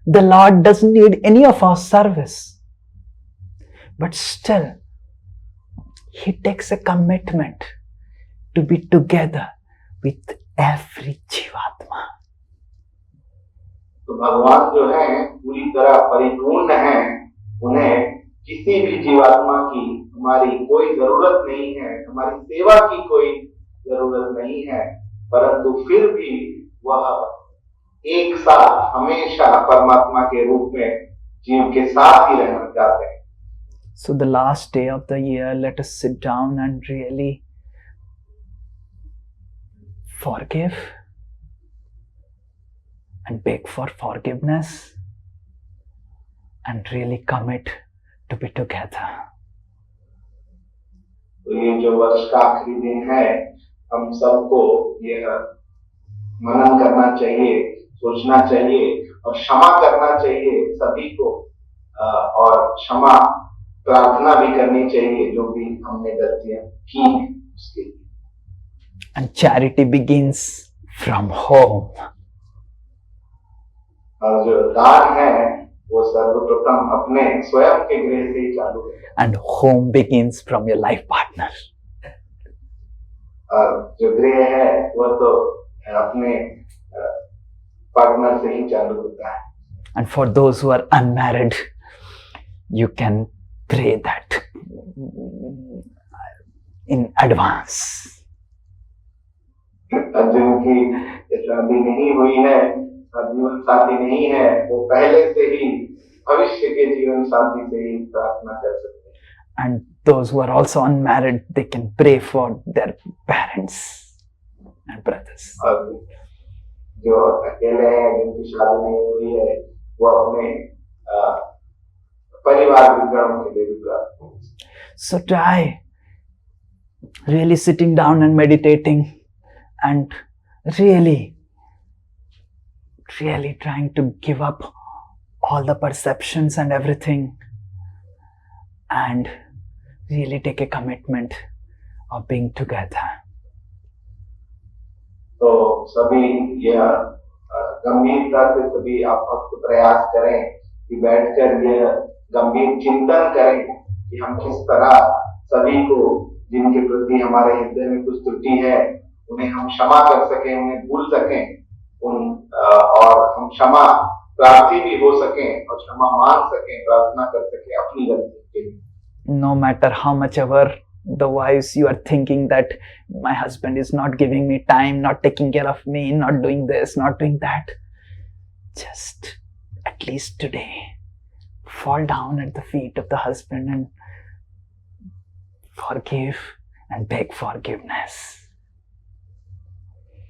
The Lord doesn't need any of our service. But still, he takes a commitment to be together with every Jivatma. तो भगवान जो है पूरी तरह परिपूर्ण हैं, उन्हें किसी भी जीवात्मा की हमारी कोई जरूरत नहीं है, हमारी सेवा की कोई जरूरत नहीं है, परंतु फिर भी वह एक साथ हमेशा परमात्मा के रूप में जीव के साथ ही रहना चाहते हैं। So the last day of the year, let us sit down and really forgive and beg for forgiveness and really commit to be together. तो ये जो वर्ष का आखिरी दिन है, हम सबको यह मनन करना चाहिए, सोचना चाहिए और क्षमा करना चाहिए सभी को, और क्षमा प्रार्थना भी करनी चाहिए जो भी हमने गलतियां की उसके लिए। And charity begins from home. और जो दान है वो सर्वप्रथम अपने स्वयं के गृह से ही चालू है। And home begins from your life partner. और जो गृह है वह तो अपने पार्टनर से ही चालू होता है। And for those who are unmarried, you can pray that in advance. जिनकी शादी नहीं हुई है, जीवन साथी नहीं है, वो पहले से ही भविष्य के जीवन साथी से ही प्रार्थना कर सकते हैं। And those who are also unmarried, they can pray for their parents and brothers. और जो अकेले हैं, जिनकी शादी नहीं हुई है, वो अपने परिवार विगणों के लिए भी प्रार्थना कर सकते हैं। So try really sitting down and meditating and really trying to give up all the perceptions and everything and really take a commitment of being together. तो सभी यह गंभीरता से सभी आप भक्त प्रयास करें कि बैठकर यह गंभीर चिंतन करें कि हम किस तरह सभी को जिनके प्रति हमारे हृदय में कुछ त्रुटि है उन्हें हम क्षमा कर सकें, उन्हें भूल सकें, और हम क्षमा प्रार्थी भी हो सकें और क्षमा मांग सकें, प्रार्थना कर सकें अपनी गलती के लिए। No matter how much ever the wives you are thinking that my husband is not giving me time, not taking care of me, not doing this, not doing that, just at least today fall down at the feet of the husband and forgive and beg forgiveness.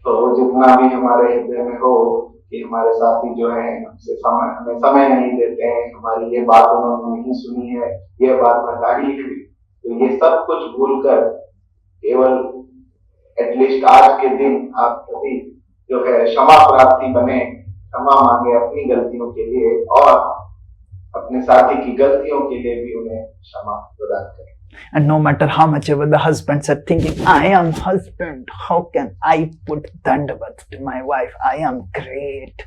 तो जितना भी हमारे हृदय में हो कि हमारे साथी जो है हमसे हमें समय नहीं देते हैं, हमारी ये बात उन्होंने नहीं सुनी है, ये बात बता ही हुई, तो ये सब कुछ भूलकर केवल एटलीस्ट आज के दिन आप सभी जो है क्षमा प्रार्थी बने, क्षमा मांगे अपनी गलतियों के लिए और अपने साथी की गलतियों के लिए भी उन्हें क्षमा प्रदान करें. And no matter how much ever the husbands are thinking, I am husband, how can I put dandavat to my wife? I am great.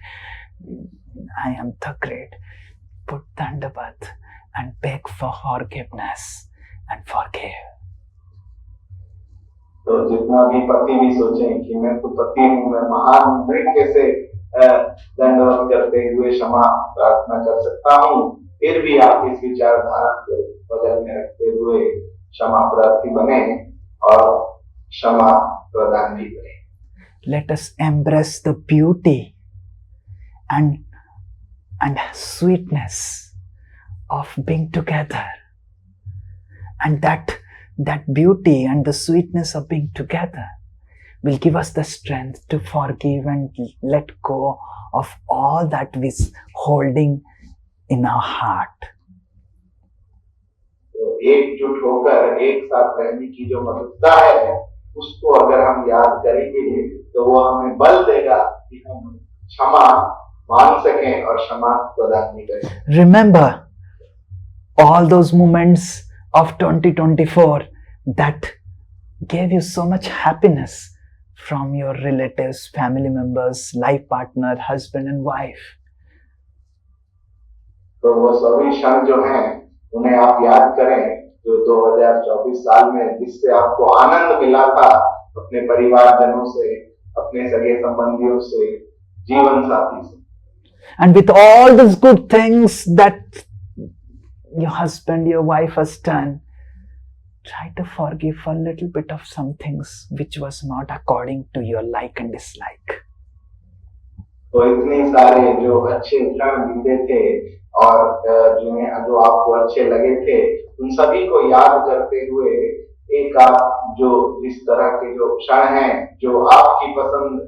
I am the great. Put dandavat and beg for forgiveness and forgive. तो जितना भी पति भी सोचें कि मैं तो पति हूँ, मैं महान हूँ, मैं कैसे दंडवत करते हुए क्षमा प्रार्थना कर सकता हूँ, फिर भी आप इस विचारधारा को बगल में रखते हुए क्षमा प्रार्थी बने और क्षमा प्रदान भी करें. Let us embrace the beauty and sweetness of being together, and that beauty and the sweetness of being together will give us the strength to forgive and let go of all that is holding in our heart. तो एकजुट होकर एक साथ रहने की जो मधुरता है, उसको अगर हम याद करेंगे तो वो हमें बल देगा कि हम क्षमा मान सकें और क्षमा प्रदान भी करें. Remember all those moments of 2024 that gave you so much happiness from your relatives, family members, life partner, husband and wife. तो वो सभी क्षण जो हैं उन्हें आप याद करें जो 2024 साल में जिससे आपको आनंद मिला था, अपने परिवारजनों से, अपने सगे संबंधियों से, जीवन साथी से. And with all these good things that your husband, your wife has done, try to forgive a little bit of some things which was not according to your like and dislike. तो इतने सारे जो अच्छे क्षण बीते थे और जो आपको अच्छे लगे थे, उन सभी को याद करते हुए एक आप जो जिस तरह के जो क्षण हैं जो आपकी पसंद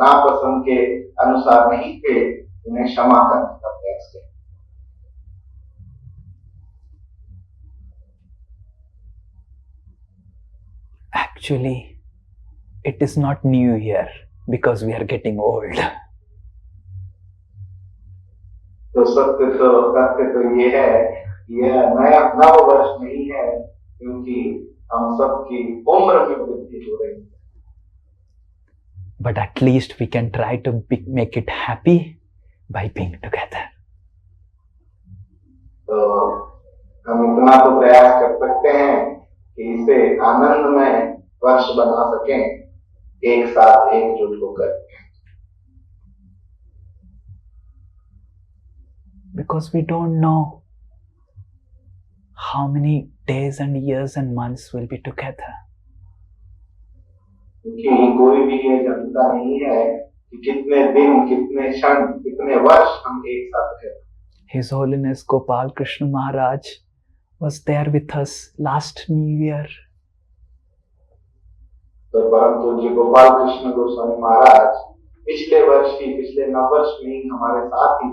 नापसंद के अनुसार नहीं थे, उन्हें क्षमा करने का प्रयास करें. Actually, it is not New Year because we are getting old. तो सत्य तो ये है, यह नया नव वर्ष नहीं है क्योंकि हम सबकी उम्र में वृद्धि हो रही है. But at least we can try to make it happy by being together. तो हम इतना तो प्रयास कर सकते हैं कि इसे आनंदमय वर्ष बना सकें, एक साथ एकजुट होकर. Because we don't know how many days and years and months will be together. क्योंकि कोई भी ये जानता नहीं है कि कितने दिन, कितने क्षण, कितने वर्ष हम एक साथ हैं. His Holiness Gopal Krishna Maharaj was there with us last New Year. तो परम पूज्य गोपाल कृष्ण गोस्वामी महाराज पिछले वर्ष ही, पिछले नववर्ष में ही हमारे साथ ही.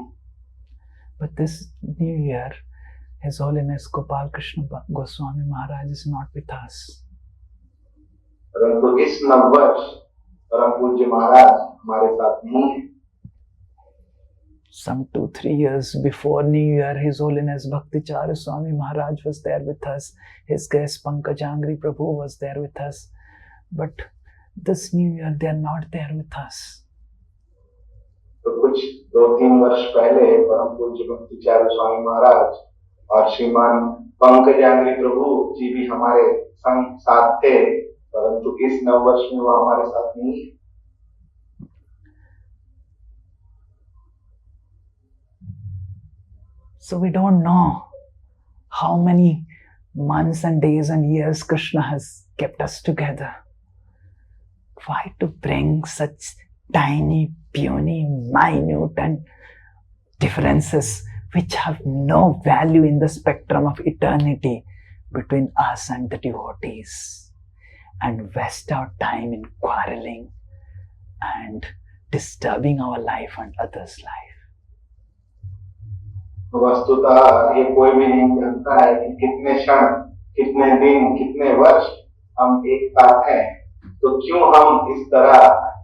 But this New Year, His Holiness Gopal Krishna Goswami Maharaj is not with us. परंतु इस नववर्ष परम पूज्य महाराज हमारे साथ नहीं है. Some 2-3 years before New Year, His Holiness Bhakticharya Swami Maharaj was there with us. His Grace Pankajangri Prabhu was there with us. But this New Year, they are not there with us. तो कुछ 2-3 वर्ष पहले परम पूज्य भक्तिचार्य स्वामी महाराज और श्रीमान पंकजांग्री प्रभु जी भी हमारे संग साथ थे, परंतु इस नव वर्ष में वो हमारे साथ नहीं है. So we don't know how many months and days and years Krishna has kept us together. Why to bring such tiny, puny, minute and differences which have no value in the spectrum of eternity between us and the devotees, and waste our time in quarreling and disturbing our life and others' life. वस्तुतः ये कोई भी नहीं जानता है कि कितने क्षण, कितने दिन, कितने वर्ष हम एक साथ हैं, तो क्यों हम इस तरह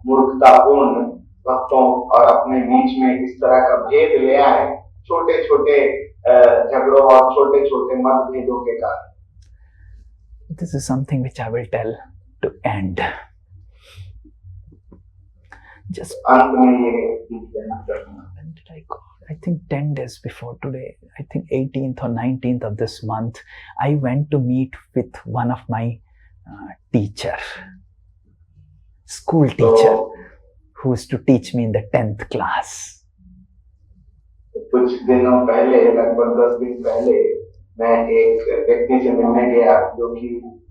मूर्खतापूर्ण भक्तों और अपने बीच में इस तरह का भेद ले आए, छोटे छोटे झगड़ों और छोटे छोटे मतभेदों के कारण. This is something which I will tell to end. Just अंत में ये कहना चाहूंगा. when did I go? I think 10 days before today, I think 18th or 19th of this month, I went to meet with one of my teacher, school teacher, who used to teach me in the 10th class. कुछ दिनों पहले, लगभग 10 दिन पहले, मैं एक व्यक्ति से मिलने गया जो कि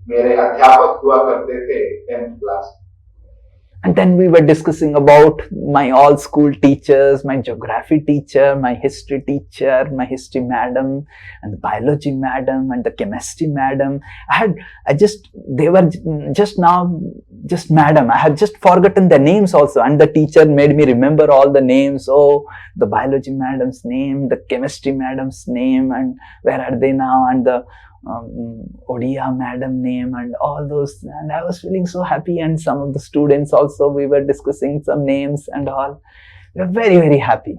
मेरे अध्यापक हुआ करते थे 10th class. And then we were discussing about my all school teachers, my geography teacher, my history teacher, my history madam, and the biology madam, and the chemistry madam. They were just now, just madam. I had just forgotten their names also, and the teacher made me remember all the names. Oh, the biology madam's name, the chemistry madam's name, and where are they now, and the Odia madam name and all those, and I was feeling so happy, and some of the students also, we were discussing some names and all. We were very, very happy.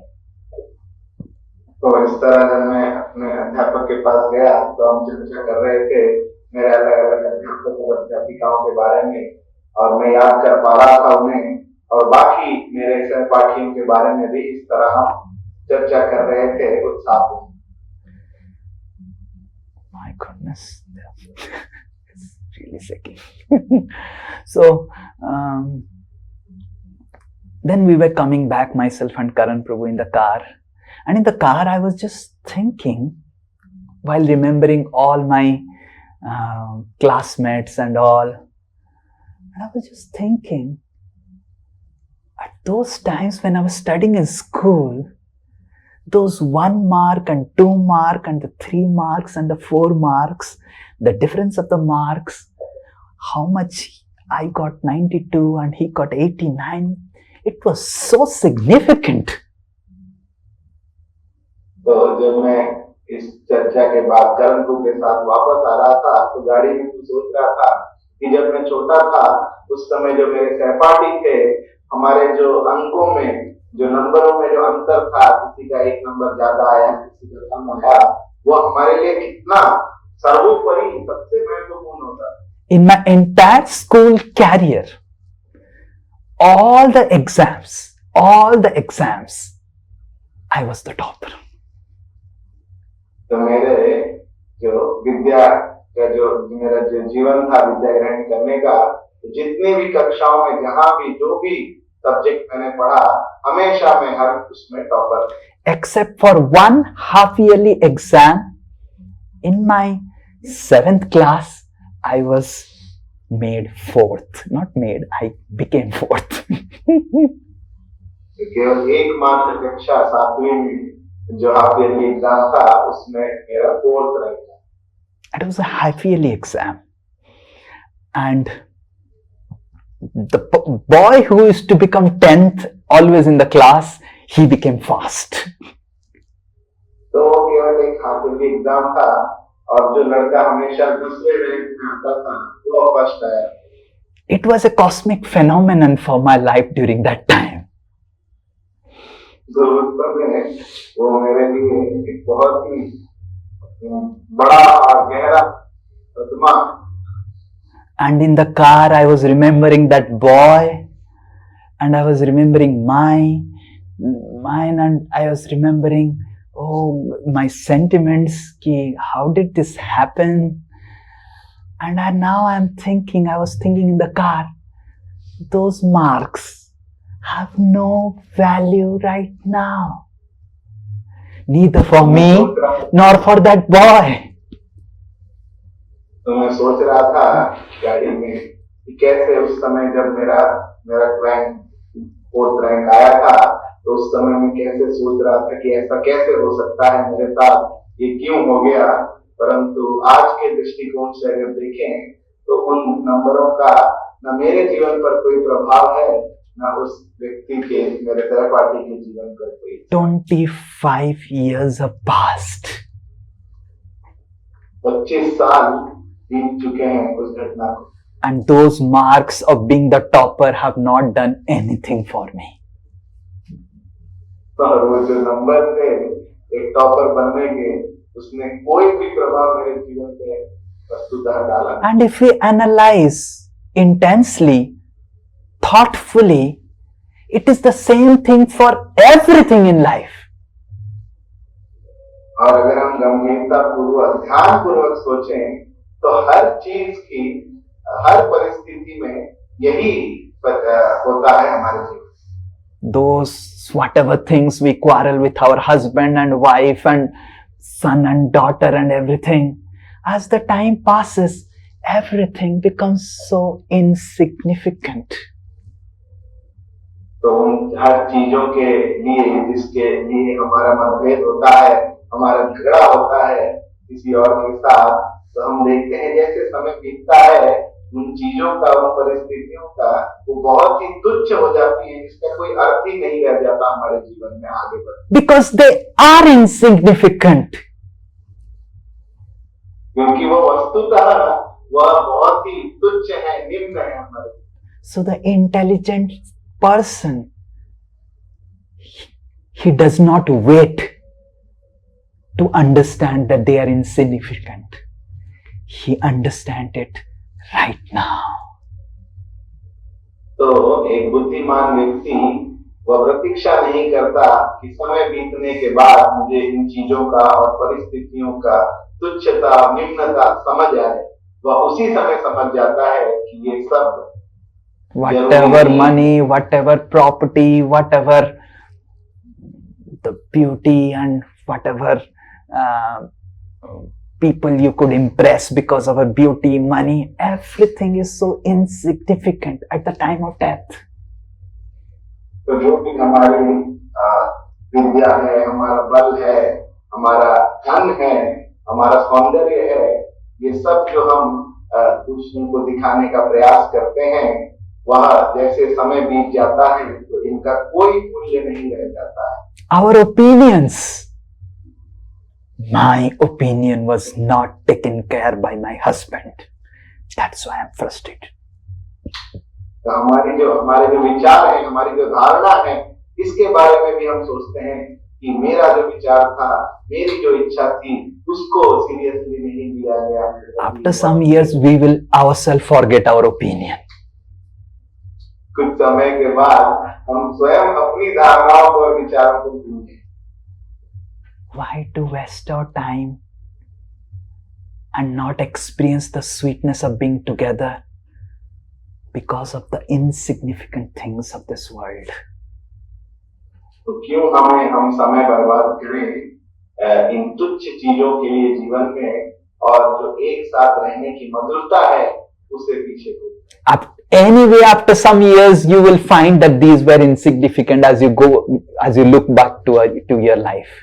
तो इस तरह जब मैं अपने अध्यापक के पास गया तो हम चर्चा कर रहे थे मेरे अलग-अलग अध्यापकों और अध्यापिकाओं के बारे में, और मैं याद कर पा रहा था उन्हें, और बाकी मेरे सहपाठियों के बारे में भी इस तरह हम चर्चा कर रहे थे उत्साह. My goodness, it's really shaking. So, then we were coming back, myself and Karan Prabhu, in the car. And in the car, I was just thinking, while remembering all my classmates and all, and I was just thinking, at those times when I was studying in school, those 1 mark and 2 mark and the 3 marks and the 4 marks, the difference of the marks, how much I got 92 and he got 89, it was so significant. तो जब मैं इस चर्चा के बाद करण प्रभु के साथ वापस आ रहा था तो गाड़ी में तो सोच रहा था कि जब मैं छोटा था उस समय जो मेरे सहपाठी थे, हमारे जो अंकों में, जो नंबरों में जो अंतर था, किसी का 1 नंबर ज्यादा आया, किसी का कम आया, वो हमारे लिए कितना सर्वोपरि सबसे महत्वपूर्ण होता. In my entire school career, all the exams, I was the topper. तो मेरे जो विद्या का जो मेरा जो जीवन था विद्या ग्रहण करने का, तो जितनी भी कक्षाओं में जहां भी जो भी सब्जेक्ट मैंने पढ़ा, हमेशा मैं हर उसमें topper. Except for 1 half-yearly exam, in my 7th class, I was made 4th. Not made, I became 4th. केवल एकमात्र कक्षा 7वीं में जो half-yearly एग्जाम था, उसमें मेरा 4th रैंक था. It was a half-yearly exam, and the boy who used to become 10th always in the class, he became fast. तो केवल एक half-yearly एग्जाम था, और जो लड़का हमेशा दूसरे रैंक में आता था, वो फर्स्ट आया. It was a cosmic phenomenon for my life during that time. तो उस समय वो मेरे लिए एक बहुत ही बड़ा और गहरा सदमा. And in the car, I was remembering that boy, and I was remembering mine, and I was remembering, my sentiments, how did this happen? And now I was thinking in the car, those marks have no value right now, neither for me nor for that boy. तो मैं सोच रहा था गाड़ी में कि कैसे उस समय जब मेरा रैंक 4th रैंक आया था, तो उस समय मैं कैसे सोच रहा था कि ऐसा कैसे हो सकता है मेरे साथ, ये क्यों हो गया. परंतु आज के दृष्टिकोण से अगर देखें तो उन नंबरों का न मेरे जीवन पर कोई प्रभाव है, ना उस व्यक्ति के, मेरे सहपाठी के जीवन पर कोई। 25 years have passed. 25 साल बीत चुके हैं उस घटना को, And those marks of being the topper have not done anything for me. और वो जो नंबर थे एक टॉपर बनने के, उसने कोई भी प्रभाव मेरे जीवन पे वस्तुतः डाला। And if we analyze intensely, thoughtfully, it is the same thing for everything in life. और अगर हम गंभीरता पूर्वक, ध्यान पूर्वक सोचें तो हर चीज की, हर परिस्थिति में यही होता है हमारे जीवन। Those whatever things we quarrel with our husband and wife and son and daughter and everything, as the time passes, everything becomes so insignificant. तो उन हर चीजों के लिए, जिसके लिए हमारा मतभेद होता है, हमारा झगड़ा होता है किसी और के साथ, तो हम देखते हैं जैसे समय बीतता है, उन चीजों का, उन परिस्थितियों का वो बहुत ही तुच्छ हो जाती है, जिसका कोई अर्थ ही नहीं रह जाता हमारे जीवन में आगे बढ़। Because they are insignificant. क्योंकि वो वस्तुतः वह बहुत ही तुच्छ है, निम्न है हमारे। So the intelligent person, he does not wait to understand that they are insignificant. He understands it right now. तो एक बुद्धिमान व्यक्ति वह प्रतीक्षा नहीं करता कि समय बीतने के बाद मुझे इन चीजों का और परिस्थितियों का तुच्छता, निम्नता समझ आए। वह उसी समय समझ जाता है कि ये सब, whatever money, whatever property, whatever the beauty and whatever people you could impress because of a beauty, money, everything is so insignificant at the time of death. तो जो भी हमारी विद्या है, हमारा बल है, हमारा धन है, हमारा सौंदर्य है, ये सब जो हम दूसरों को दिखाने का प्रयास करते हैं, वह जैसे समय बीत जाता है तो इनका कोई मूल्य नहीं रह जाता है। Our opinions, my opinion was not taken care by my husband. That's why I'm frustrated. तो हमारे जो विचार है, हमारी जो धारणा है, इसके बारे में भी हम सोचते हैं कि मेरा जो विचार था, मेरी जो इच्छा थी, उसको सीरियसली नहीं लिया गया। After some years, we will ourselves forget our opinion. कुछ समय के बाद हम स्वयं अपनी धारणाओं को और विचारों को भूलेंगे। Why to waste our time and not experience the sweetness of being together because of the insignificant things of this world? तो क्यों हम समय बर्बाद करें इन तुच्छ चीजों के लिए जीवन में, और जो एक साथ रहने की मधुरता है उसे पीछे को। Anyway, after some years, you will find that these were insignificant as you look back to your life.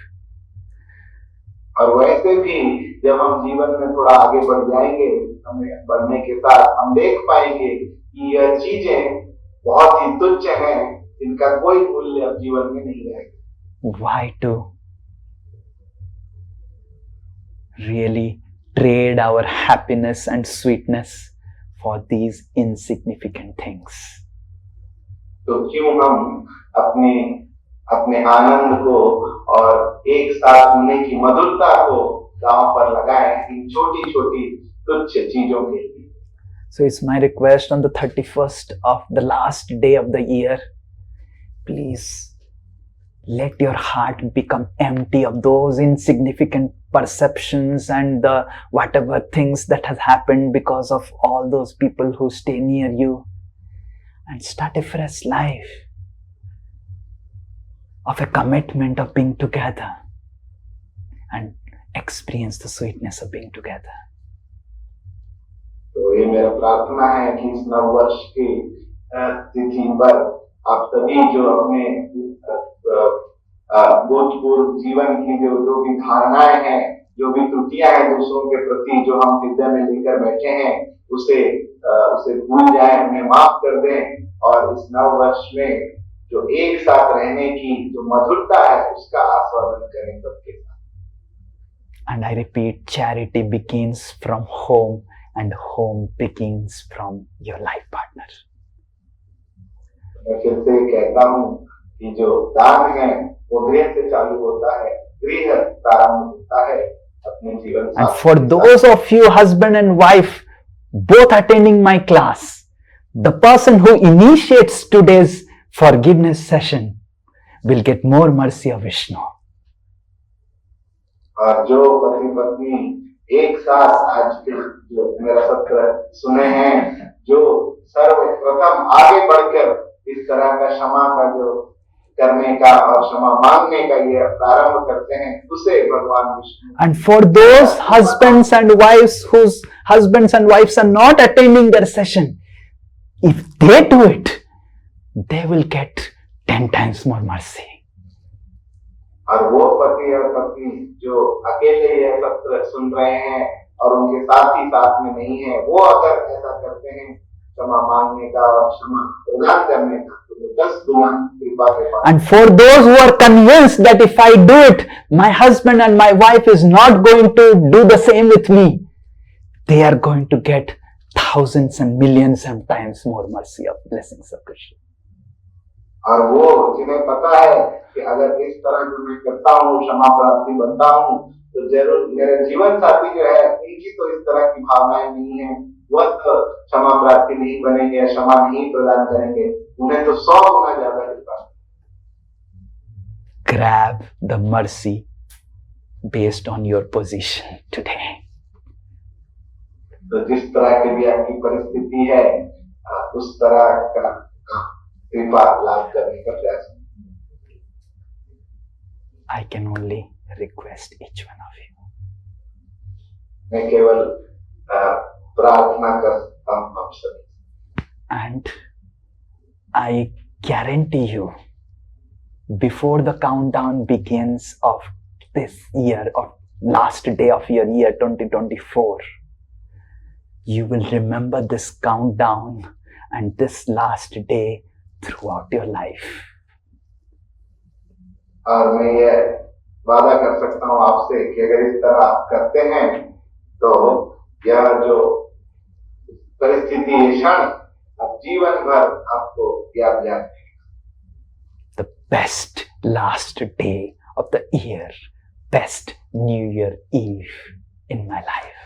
और वैसे भी जब हम जीवन में थोड़ा आगे बढ़ जाएंगे, हमें बढ़ने के साथ हम देख पाएंगे कि यह चीजें बहुत ही तुच्छ हैं, इनका कोई मूल्य अब जीवन में नहीं रहेगा। Why to really trade our happiness and sweetness for these insignificant things? तो क्यों हम अपने आनंद को और एक साथ होने की मधुरता को दांव पर लगाएं इन छोटी छोटी तुच्छ चीजों के लिए। So it's my request on the 31st of the last day of the year, please let your heart become empty of those insignificant perceptions and the whatever things that has happened because of all those people who stay near you, and start a fresh life of a commitment of being together and experience the sweetness of being together. तो ये मेरा प्रार्थना है कि इस नव वर्ष की तिथि पर आप सभी जो अपने भूतपूर्व जीवन की जो भी धारणाएं हैं जो भी त्रुटियां हैं दूसरों के प्रति जो हम हृदय में लेकर बैठे हैं उसे भूल जाएं, उन्हें माफ कर दें और इस नव वर्ष में जो एक साथ रहने की जो मधुरता है उसका आस्वादन करें सबके साथ। And I repeat, charity begins from home and home begins from your life partner. मैं फिर से कहता हूँ कि जो दान है वो गृह से चालू होता है, गृह प्रारंभ होता है अपने जीवन साथी। And for those of you husband and wife both attending my class, the person who initiates today's forgiveness session will get more mercy of Vishnu. और जो पति पत्नी एक साथ आज के जो मेरा सत्र सुने हैं, जो सर्वप्रथम आगे बढ़कर इस तरह का क्षमा का जो करने का और क्षमा मांगने का ये प्रारंभ करते हैं, उसे भगवान Vishnu. And for those husbands and wives whose husbands and wives are not attending their session, if they do it, they will get 10 times more mercy. और वो पति और पत्नी जो अकेले यह सत्र सुन रहे हैं और उनके साथी साथ में नहीं है, वो अगर ऐसा करते हैं क्षमा मांगने का और क्षमा प्रदान करने का, तो 10 गुना कृपा के पास। And for those who are convinced that if I do it, my husband and my wife is not going to do the same with me, they are going to get thousands and millions of times more mercy of blessings of Krishna. और वो जिन्हें पता है कि अगर इस तरह जो मैं करता हूँ, क्षमा प्राप्ति बनता हूँ, तो जरूर मेरे जीवन साथी जो है उनकी तो इस तरह की भावनाएं नहीं है, वह तो क्षमा प्राप्ति नहीं बनेंगे, क्षमा नहीं प्रदान करेंगे, उन्हें तो 100 गुना ज्यादा कृपा। Grab the mercy based on your position today. तो जिस तरह की भी आपकी परिस्थिति है, उस तरह का कृपा लाभ करने का प्रयास। I can only request each one of you. मैं केवल प्रार्थना कर सकता हूँ आप सभी। And I guarantee you, before the countdown begins of this year, of last day of your year 2024, you will remember this countdown and this last day throughout your life. और मैं ये वादा कर सकता हूँ आपसे कि अगर इस तरह आप करते हैं तो यह जो परिस्थिति है क्षण अब जीवन भर आपको याद जाएगी। The best last day of the year, best New Year Eve in my life.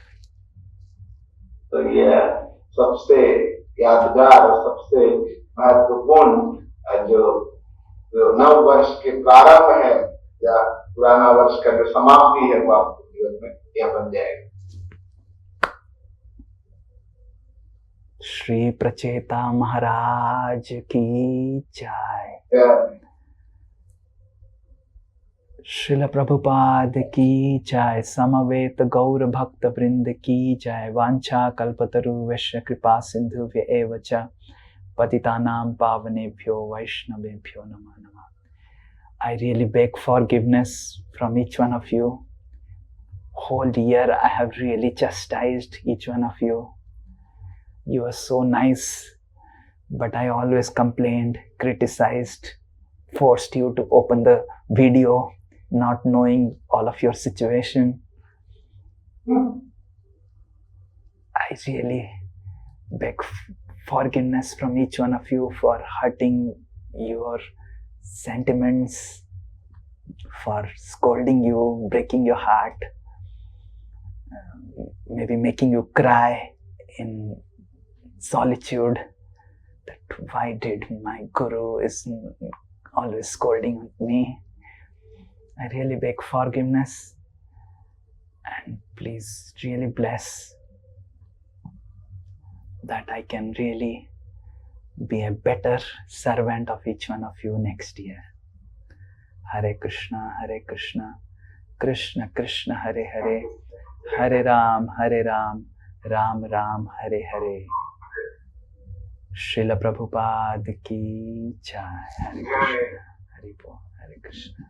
तो यह सबसे यादगार और सबसे महत्वपूर्ण जो नव वर्ष के प्रारंभ है या पुराना वर्ष का जो समाप्ति है वो आपके जीवन में यह बन जाएगा। श्री प्रचेता महाराज की जय। श्रील प्रभुपाद की जय। समवेत गौर भक्त वृंद की जय। वांछा कल्पतरु वैश्य कृपा सिंधुभ्य एव च पतितानां पावनेभ्यो वैष्णवेभ्यो नमः नमः। I really beg forgiveness from each one of you. Whole year I have really chastised each one of you. You are so nice, but I always complained, criticized, forced you to open the video, not knowing all of your situation. I really beg forgiveness from each one of you for hurting your sentiments, for scolding you, breaking your heart, maybe making you cry in solitude, that why did my guru is always scolding me. I really beg forgiveness, and please really bless that I can really be a better servant of each one of you next year. Hare Krishna, Krishna Krishna, Hare Hare, Hare Ram, Ram Ram, Hare Hare. Srila Prabhupada ki jai. Hare Krishna, Hare Krishna.